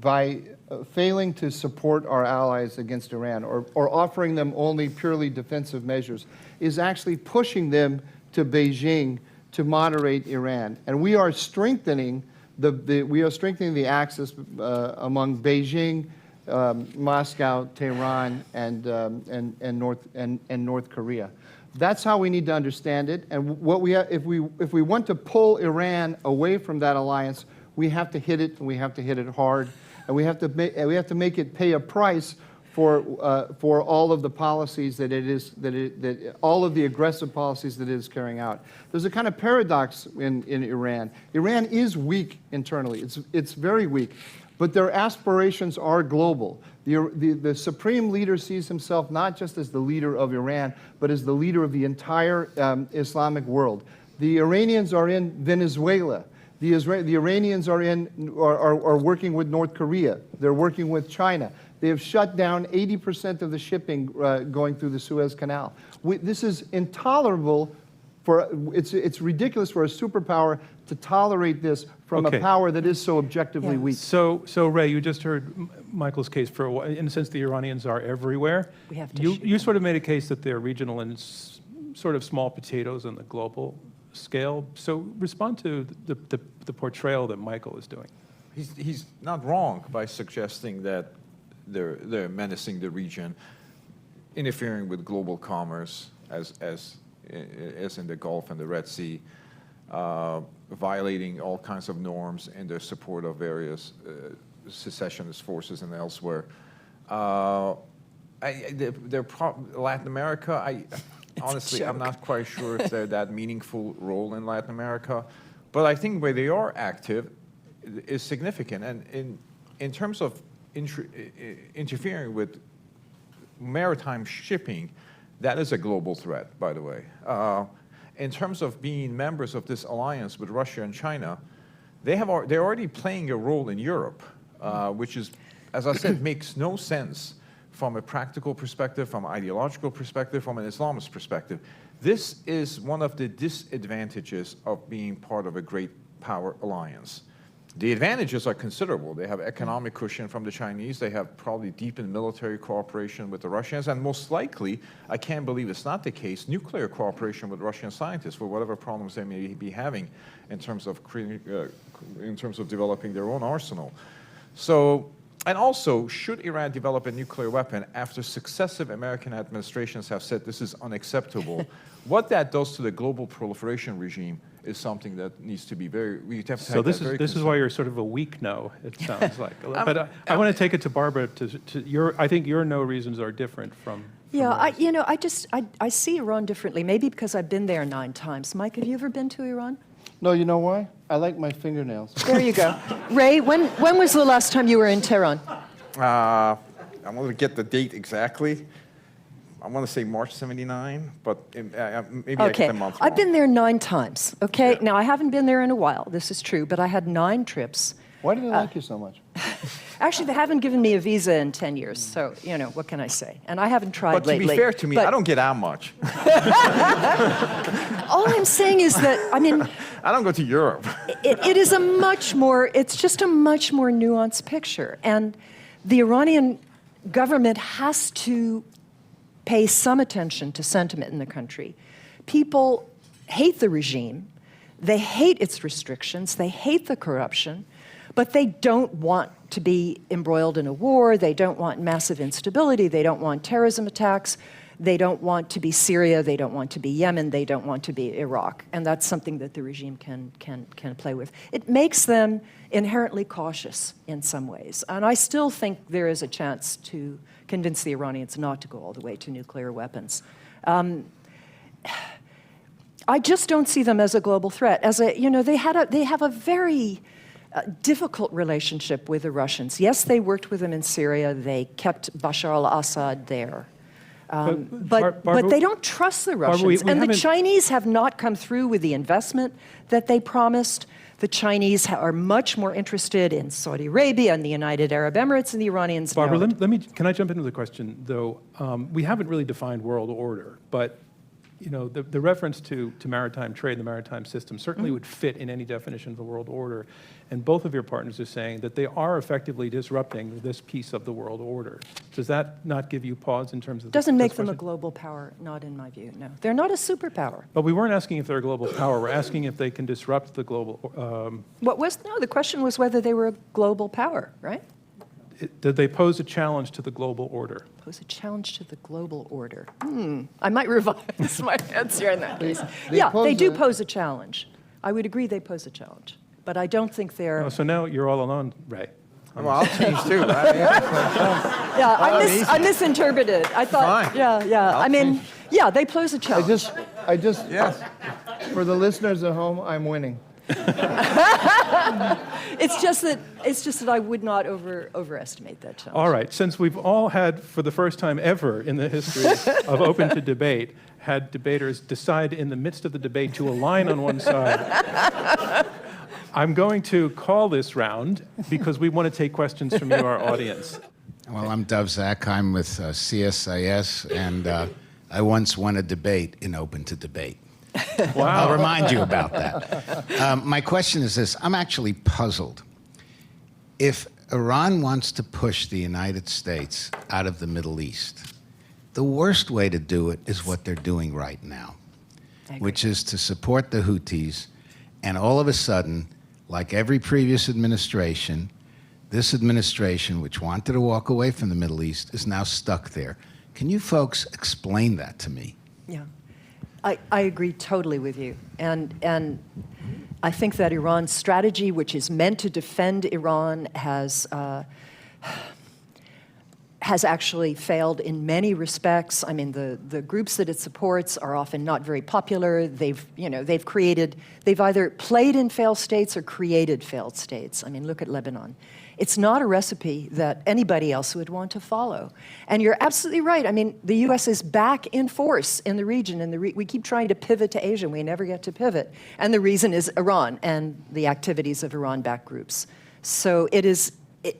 by failing to support our allies against Iran or offering them only purely defensive measures, is actually pushing them to Beijing to moderate Iran. And we are strengthening the axis among Beijing, Moscow, Tehran, and North Korea. That's how we need to understand it. And if we want to pull Iran away from that alliance, we have to hit it, and we have to hit it hard, and we have to make it pay a price for all of the policies all of the aggressive policies that it is carrying out. There's a kind of paradox in Iran. Iran is weak internally. It's very weak, but their aspirations are global. The supreme leader sees himself not just as the leader of Iran, but as the leader of the entire Islamic world. The Iranians are in Venezuela. The Iranians are working with North Korea. They're working with China. They have shut down 80% of the shipping going through the Suez Canal. This is intolerable. It's ridiculous for a superpower to tolerate this from a power that is so objectively weak. So Ray, you just heard Michael's case for a while. In a sense, the Iranians are everywhere. We have to you sort of made a case that they're regional and sort of small potatoes on the global scale. So respond to the portrayal that Michael is doing. he's not wrong by suggesting that they're menacing the region, interfering with global commerce as in the Gulf and the Red Sea, violating all kinds of norms in their support of various secessionist forces and elsewhere. Latin America, honestly, I'm not quite sure if they're that meaningful role in Latin America, but I think where they are active is significant. And in terms of interfering with maritime shipping, that is a global threat, by the way. In terms of being members of this alliance with Russia and China, they're already playing a role in Europe, which is, as I said, makes no sense from a practical perspective, from an ideological perspective, from an Islamist perspective. This is one of the disadvantages of being part of a great power alliance. The advantages are considerable. They have economic cushion from the Chinese. They have probably deepened military cooperation with the Russians. And most likely, I can't believe it's not the case, nuclear cooperation with Russian scientists for whatever problems they may be having in terms of developing their own arsenal. So, and also, should Iran develop a nuclear weapon after successive American administrations have said this is unacceptable, what that does to the global proliferation regime is something that needs to be we have to take So this is why you're sort of a weak no, it sounds like. But I want to take it to Barbara. I think your no reasons are different from Yeah, yours. I see Iran differently, maybe because I've been there 9 times. Mike, have you ever been to Iran? No, you know why? I like my fingernails. There you go. Ray, when was the last time you were in Tehran? I want to get the date exactly. I want to say March '79, but maybe I get the month wrong. I've been there 9 times, okay? Yeah. Now, I haven't been there in a while, this is true, but I had 9 trips. Why do they like you so much? Actually, they haven't given me a visa in 10 years, so, what can I say? And I haven't tried But to lately. be fair to me, I don't get out much. All I'm saying is that, I don't go to Europe. it's just a much more nuanced picture. And the Iranian government has to pay some attention to sentiment in the country. People hate the regime, they hate its restrictions, they hate the corruption, but they don't want to be embroiled in a war, they don't want massive instability, they don't want terrorism attacks, they don't want to be Syria, they don't want to be Yemen, they don't want to be Iraq. And that's something that the regime can play with. It makes them inherently cautious in some ways. And I still think there is a chance to convince the Iranians not to go all the way to nuclear weapons. I just don't see them as a global threat. They have a very difficult relationship with the Russians. Yes, they worked with them in Syria. They kept Bashar al-Assad there. But they don't trust the Russians. And the Chinese have not come through with the investment that they promised. The Chinese are much more interested in Saudi Arabia and the United Arab Emirates, and the Iranians Barbara, know it. can I jump into the question, though? We haven't really defined world order, but the reference to maritime trade, the maritime system, certainly would fit in any definition of the world order. And both of your partners are saying that they are effectively disrupting this piece of the world order. Does that not give you pause in terms of Doesn't make them a question? global power, not in my view, no. They're not a superpower. But we weren't asking if they're a global power. We're asking if they can disrupt the global... The question was whether they were a global power, right? Did they pose a challenge to the global order? Pose a challenge to the global order. I might revise my answer in that case. They do pose a challenge. I would agree they pose a challenge. But I don't think they're... Oh, so now you're all alone, Ray. Well, I'll change too. I misinterpreted. I thought, Fine. they pose a challenge. Yes. For the listeners at home, I'm winning. It's just that I would not overestimate that challenge. All right. Since we've all had, for the first time ever in the history of Open to Debate, had debaters decide in the midst of the debate to align on one side, I'm going to call this round because we want to take questions from you, our audience. Well, I'm Dov Zak. I'm with CSIS, and I once won a debate in Open to Debate. Wow. I'll remind you about that. My question is this. I'm actually puzzled. If Iran wants to push the United States out of the Middle East, the worst way to do it is what they're doing right now, which is to support the Houthis, and all of a sudden, like every previous administration, this administration, which wanted to walk away from the Middle East, is now stuck there. Can you folks explain that to me? Yeah, I agree totally with you. And I think that Iran's strategy, which is meant to defend Iran, has actually failed in many respects. I mean, the groups that it supports are often not very popular. They've either played in failed states or created failed states. I mean, look at Lebanon. It's not a recipe that anybody else would want to follow. And you're absolutely right. I mean, the U.S. is back in force in the region, and we keep trying to pivot to Asia, and we never get to pivot. And the reason is Iran and the activities of Iran-backed groups. So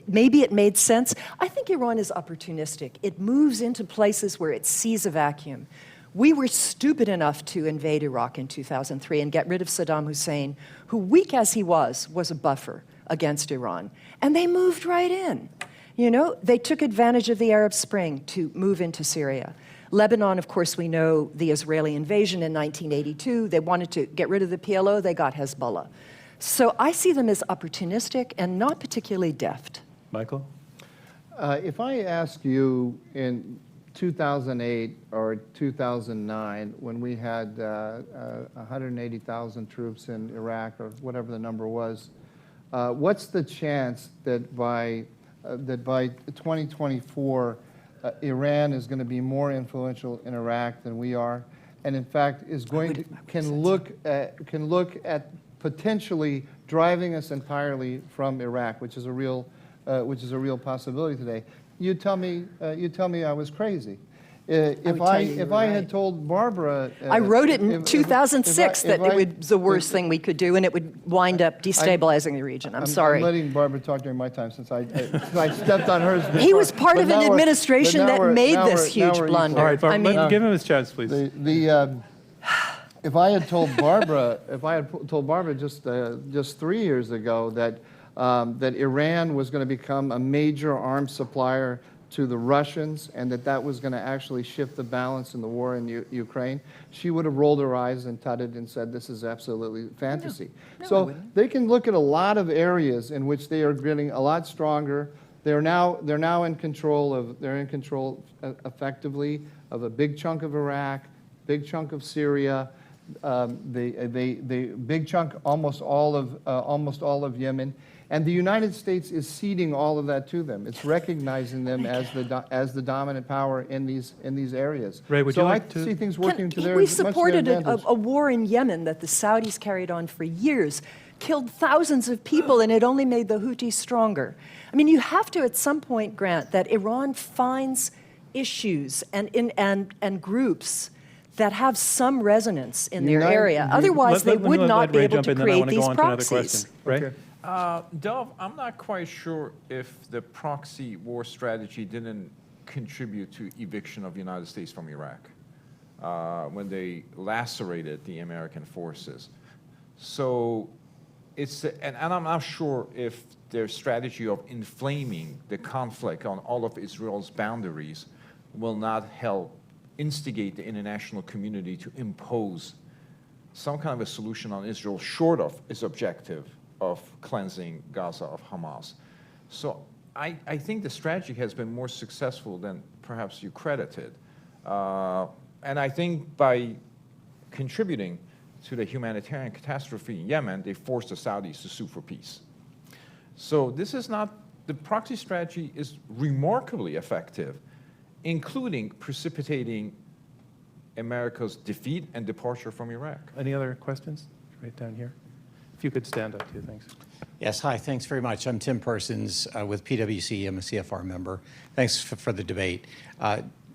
maybe it made sense. I think Iran is opportunistic. It moves into places where it sees a vacuum. We were stupid enough to invade Iraq in 2003 and get rid of Saddam Hussein, who, weak as he was a buffer against Iran. And they moved right in. You know, they took advantage of the Arab Spring to move into Syria. Lebanon, of course, we know the Israeli invasion in 1982. They wanted to get rid of the PLO. They got Hezbollah. So I see them as opportunistic and not particularly deft. Michael? If I ask you in 2008 or 2009, when we had 180,000 troops in Iraq, or whatever the number was, what's the chance that by 2024, Iran is going to be more influential in Iraq than we are, and in fact can look at potentially driving us entirely from Iraq, which is a real possibility today? You tell me I was crazy. If I had told Barbara, I wrote it in 2006 that it was the worst thing we could do, and it would wind up destabilizing the region. I'm sorry. I'm letting Barbara talk during my time since I stepped on hers before. He was part of an administration that made this huge blunder. All right, Barbara, I mean, give him his chance, please. If I had told Barbara, just 3 years ago that Iran was going to become a major arms supplier to the Russians, and that was going to actually shift the balance in the war in Ukraine, she would have rolled her eyes and tutted and said, "This is absolutely fantasy." So they can look at a lot of areas in which they are getting a lot stronger. They're now in control effectively of a big chunk of Iraq, big chunk of Syria, the big chunk, almost all of Yemen. And the United States is ceding all of that to them. It's recognizing them as the dominant power in these areas. Ray, would you like to see things working to their we much to their supported advantage. a war in Yemen that the Saudis carried on for years, killed thousands of people, and it only made the Houthis stronger. I mean, you have to, at some point, grant that Iran finds issues and groups that have some resonance in their area. Otherwise, they would not be able to create these proxies. Ray? Dov, I'm not quite sure if the proxy war strategy didn't contribute to eviction of the United States from Iraq when they lacerated the American forces. So and I'm not sure if their strategy of inflaming the conflict on all of Israel's boundaries will not help instigate the international community to impose some kind of a solution on Israel short of its objective of cleansing Gaza of Hamas. So I think the strategy has been more successful than perhaps you credited. And I think by contributing to the humanitarian catastrophe in Yemen, they forced the Saudis to sue for peace. So this is not, the proxy strategy is remarkably effective, including precipitating America's defeat and departure from Iraq. Any other questions? Right down here. If you could stand up, too, thanks. Yes, hi, thanks very much. I'm Tim Persons with PwC. I'm a CFR member. Thanks for the debate.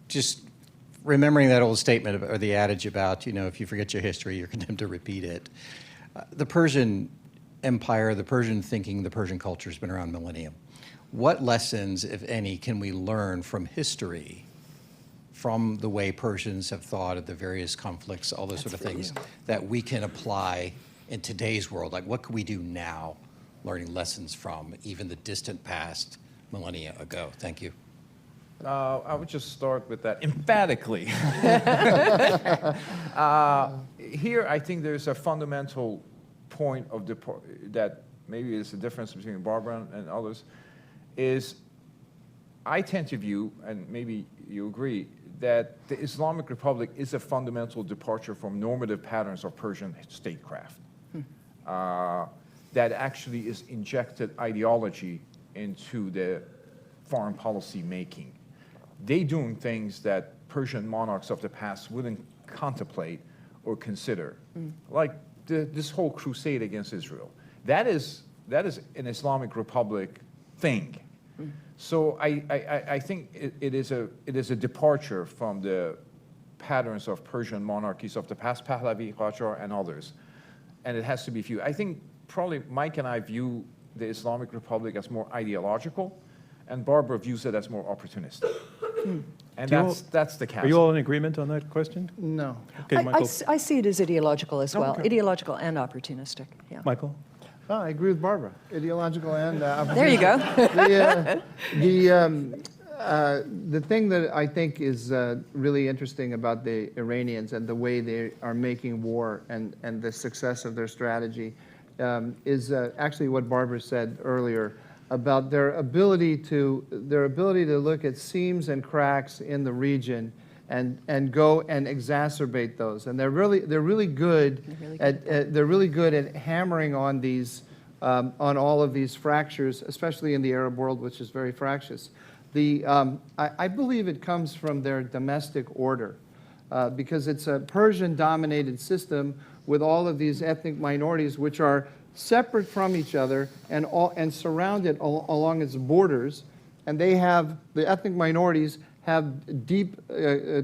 Just remembering that old statement or the adage about, if you forget your history, you're condemned to repeat it. The Persian Empire, the Persian thinking, the Persian culture has been around millennium. What lessons, if any, can we learn from history, from the way Persians have thought of the various conflicts, all those sort of things, that we can apply in today's world? Like, what can we do now, learning lessons from even the distant past, millennia ago? Thank you. I would just start with that emphatically. Here, I think there's a fundamental point of that maybe it's the difference between Barbara and others, is I tend to view, and maybe you agree, that the Islamic Republic is a fundamental departure from normative patterns of Persian statecraft. That actually is injected ideology into the foreign policy making. They doing things that Persian monarchs of the past wouldn't contemplate or consider, like this whole crusade against Israel. That is an Islamic Republic thing. So I think it is a departure from the patterns of Persian monarchies of the past, Pahlavi, Qajar, and others, and it has to be viewed. I think probably Mike and I view the Islamic Republic as more ideological, and Barbara views it as more opportunistic. And that's the chasm. Are you all in agreement on that question? No. Okay, Michael. I see it as ideological as well, okay. ideological and opportunistic. Yeah. Michael? Oh, I agree with Barbara. Ideological and There you go. The thing that I think is really interesting about the Iranians and the way they are making war and the success of their strategy is actually what Barbara said earlier about their ability to look at seams and cracks in the region and go and exacerbate those. And they're really good at hammering on these on all of these fractures, especially in the Arab world, which is very fractious. I believe it comes from their domestic order because it's a Persian-dominated system with all of these ethnic minorities which are separate from each other and surrounded along its borders, and the ethnic minorities have deep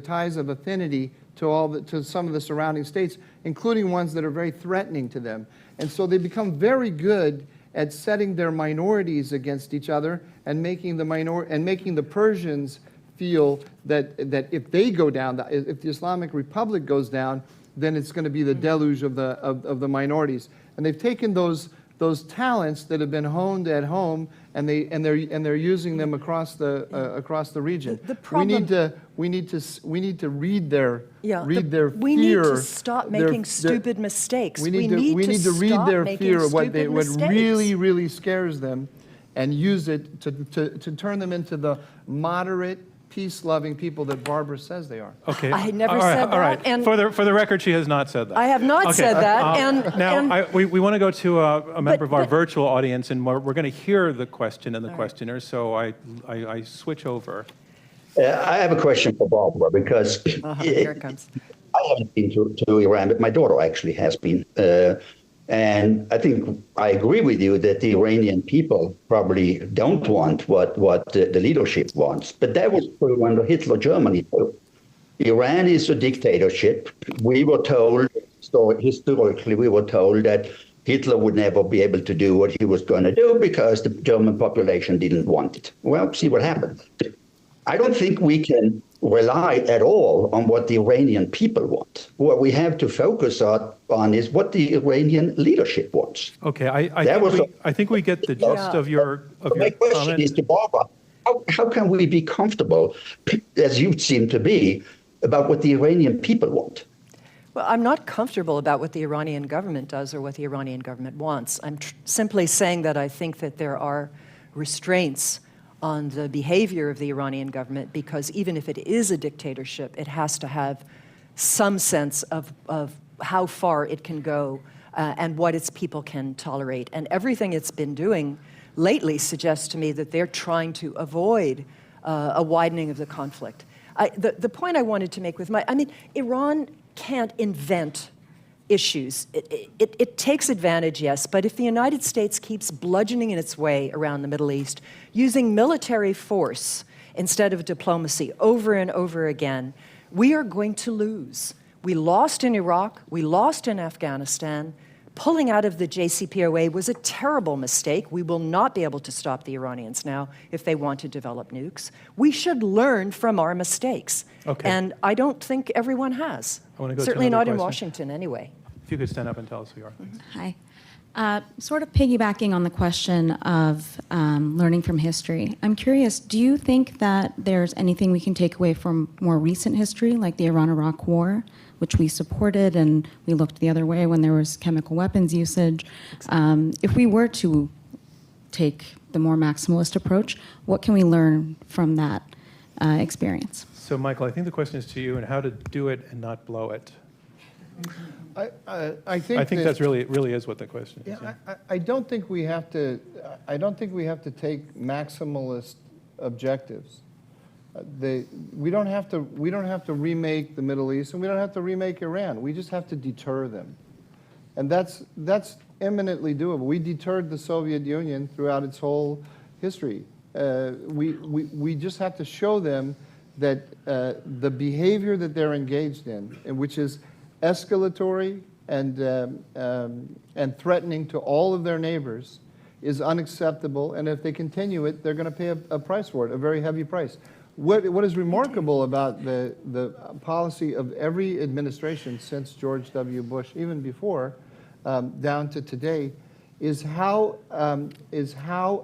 ties of affinity to some of the surrounding states, including ones that are very threatening to them. And so they become very good at setting their minorities against each other and making the Persians feel that if they go down, if the Islamic Republic goes down, then it's going to be the deluge of the minorities. And they've taken those talents that have been honed at home, and they're using them across the region. The problem, we need to read their fear. We need to stop making stupid mistakes. We need to read their fear, what really scares them, and use it to turn them into the moderate, peace-loving people that Barbara says they are. Okay. I never said that. All right. And for the record, she has not said that. I have not said that. Now, we want to go to a member of our virtual audience, and we're going to hear the question and the questioner, so I switch over. I have a question for Barbara because here it comes. I haven't been to Iran, but my daughter actually has been. And I think I agree with you that the Iranian people probably don't want what the leadership wants. But that was true under Hitler Germany too. Iran is a dictatorship. We were told, historically, that Hitler would never be able to do what he was going to do because the German population didn't want it. Well, see what happened. I don't think we can rely at all on what the Iranian people want. What we have to focus on is what the Iranian leadership wants. Okay, I think we get the gist of your My question comment. is to Barbara, how can we be comfortable, as you seem to be, about what the Iranian people want? Well, I'm not comfortable about what the Iranian government does or what the Iranian government wants. I'm simply saying that I think that there are restraints on the behavior of the Iranian government because even if it is a dictatorship, it has to have some sense of how far it can go and what its people can tolerate. And everything it's been doing lately suggests to me that they're trying to avoid a widening of the conflict. The point I wanted to make with Iran can't invent issues. It takes advantage, yes, but if the United States keeps bludgeoning its way around the Middle East, using military force instead of diplomacy over and over again, we are going to lose. We lost in Iraq, we lost in Afghanistan. Pulling out of the JCPOA was a terrible mistake. We will not be able to stop the Iranians now if they want to develop nukes. We should learn from our mistakes. Okay. And I don't think everyone has. I want to go Certainly to not another in question. Washington anyway. If you could stand up and tell us who you are. Hi. Sort of piggybacking on the question of learning from history, I'm curious, do you think that there's anything we can take away from more recent history, like the Iran-Iraq War, which we supported and we looked the other way when there was chemical weapons usage? If we were to take the more maximalist approach, what can we learn from that experience? So, Michael, I think the question is to you and how to do it and not blow it. I think that's really is what the question is. Yeah, I don't think we have to. I don't think we have to take maximalist objectives. We don't have to. We don't have to remake the Middle East, and we don't have to remake Iran. We just have to deter them, and that's eminently doable. We deterred the Soviet Union throughout its whole history. We just have to show them that the behavior that they're engaged in, which is escalatory and threatening to all of their neighbors, is unacceptable. And if they continue it, they're going to pay a price for it, a very heavy price. What is remarkable about the policy of every administration since George W. Bush, even before, down to today, is how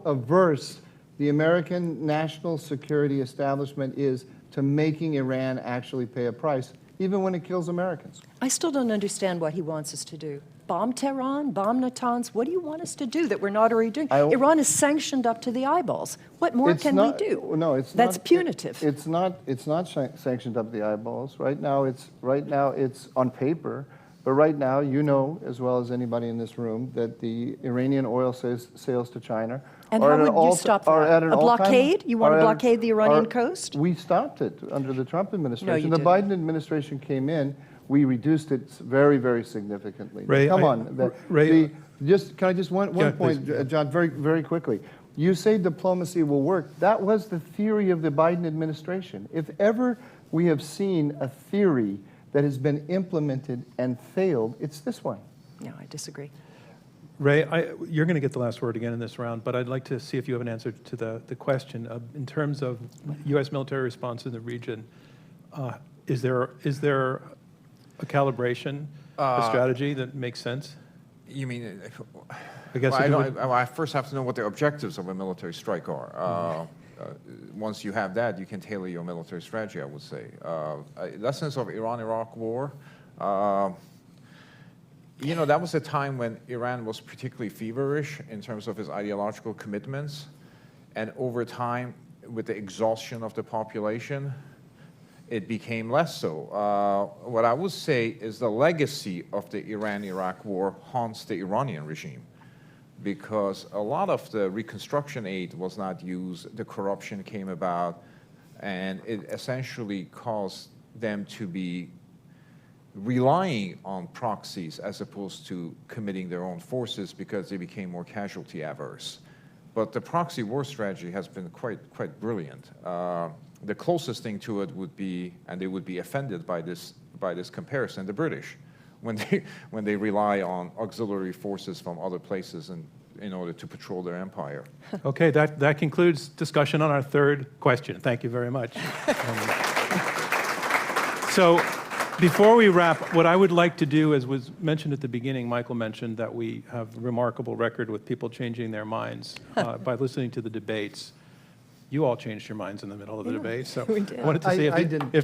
averse the American national security establishment is to making Iran actually pay a price, even when it kills Americans. I still don't understand what he wants us to do. Bomb Tehran, bomb Natanz, what do you want us to do that we're not already doing? Iran is sanctioned up to the eyeballs. What more can we do? No, it's That's not, punitive. It's not sanctioned up the eyeballs. Right now it's on paper, but right now you know as well as anybody in this room that the Iranian oil sales to China and how would you stop that? A blockade? You want to blockade the Iranian coast? We stopped it under the Trump administration. No, you the didn't. Biden administration came in. We reduced it very, very significantly. Ray, Come can I just one point, please. John, very, very quickly. You say diplomacy will work. That was the theory of the Biden administration. If ever we have seen a theory that has been implemented and failed, it's this one. No, I disagree. Ray, you're going to get the last word again in this round, but I'd like to see if you have an answer to the question. In terms of U.S. military response in the region, is there a calibration, a strategy that makes sense? You mean, I guess I first have to know what the objectives of a military strike are. Once you have that, you can tailor your military strategy, I would say. Lessons of Iran-Iraq War, that was a time when Iran was particularly feverish in terms of its ideological commitments. And over time, with the exhaustion of the population, it became less so. What I would say is the legacy of the Iran-Iraq War haunts the Iranian regime, because a lot of the reconstruction aid was not used, the corruption came about, and it essentially caused them to be relying on proxies as opposed to committing their own forces because they became more casualty averse. But the proxy war strategy has been quite brilliant. The closest thing to it would be, and they would be offended by this comparison, the British, when they rely on auxiliary forces from other places in order to patrol their empire. Okay, that concludes discussion on our third question. Thank you very much. So before we wrap, what I would like to do, as was mentioned at the beginning, Michael mentioned that we have a remarkable record with people changing their minds by listening to the debates. You all changed your minds in the middle of the debate, so we did. I wanted to see I didn't.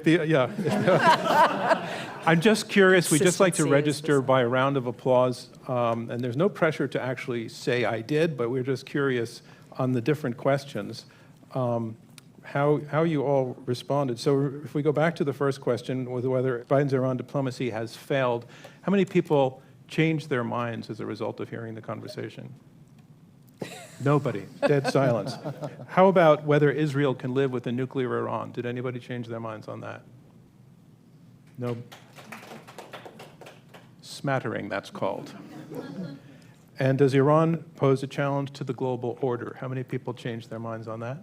I'm just curious. We just like to Consistency is register by a round of applause, and there's no pressure to actually say I did, but we're just curious on the different questions how you all responded. So if we go back to the first question, whether Biden's Iran diplomacy has failed, how many people changed their minds as a result of hearing the conversation? Nobody. Dead silence. How about whether Israel can live with a nuclear Iran? Did anybody change their minds on that? No. Smattering, that's called. And does Iran pose a challenge to the global order? How many people changed their minds on that?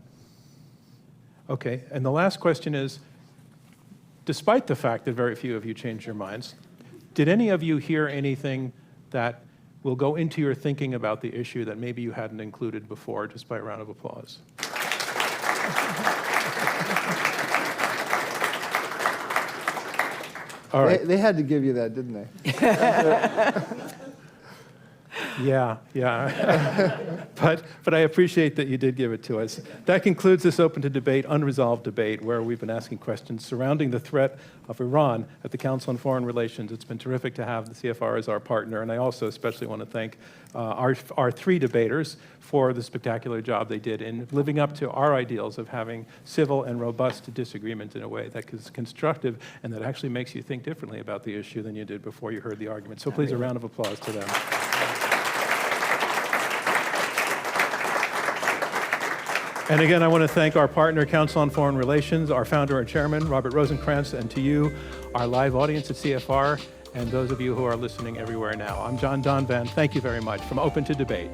Okay, and the last question is, despite the fact that very few of you changed your minds, did any of you hear anything that will go into your thinking about the issue that maybe you hadn't included before, just by a round of applause? All right. They had to give you that, didn't they? Yeah. But I appreciate that you did give it to us. That concludes this Open to Debate, Unresolved debate, where we've been asking questions surrounding the threat of Iran at the Council on Foreign Relations. It's been terrific to have the CFR as our partner, and I also especially want to thank our three debaters for the spectacular job they did in living up to our ideals of having civil and robust disagreement in a way that is constructive and that actually makes you think differently about the issue than you did before you heard the argument. So please, a round of applause to them. And again, I want to thank our partner, Council on Foreign Relations, our founder and chairman, Robert Rosencrantz, and to you, our live audience at CFR, and those of you who are listening everywhere now. I'm John Donvan. Thank you very much from Open to Debate.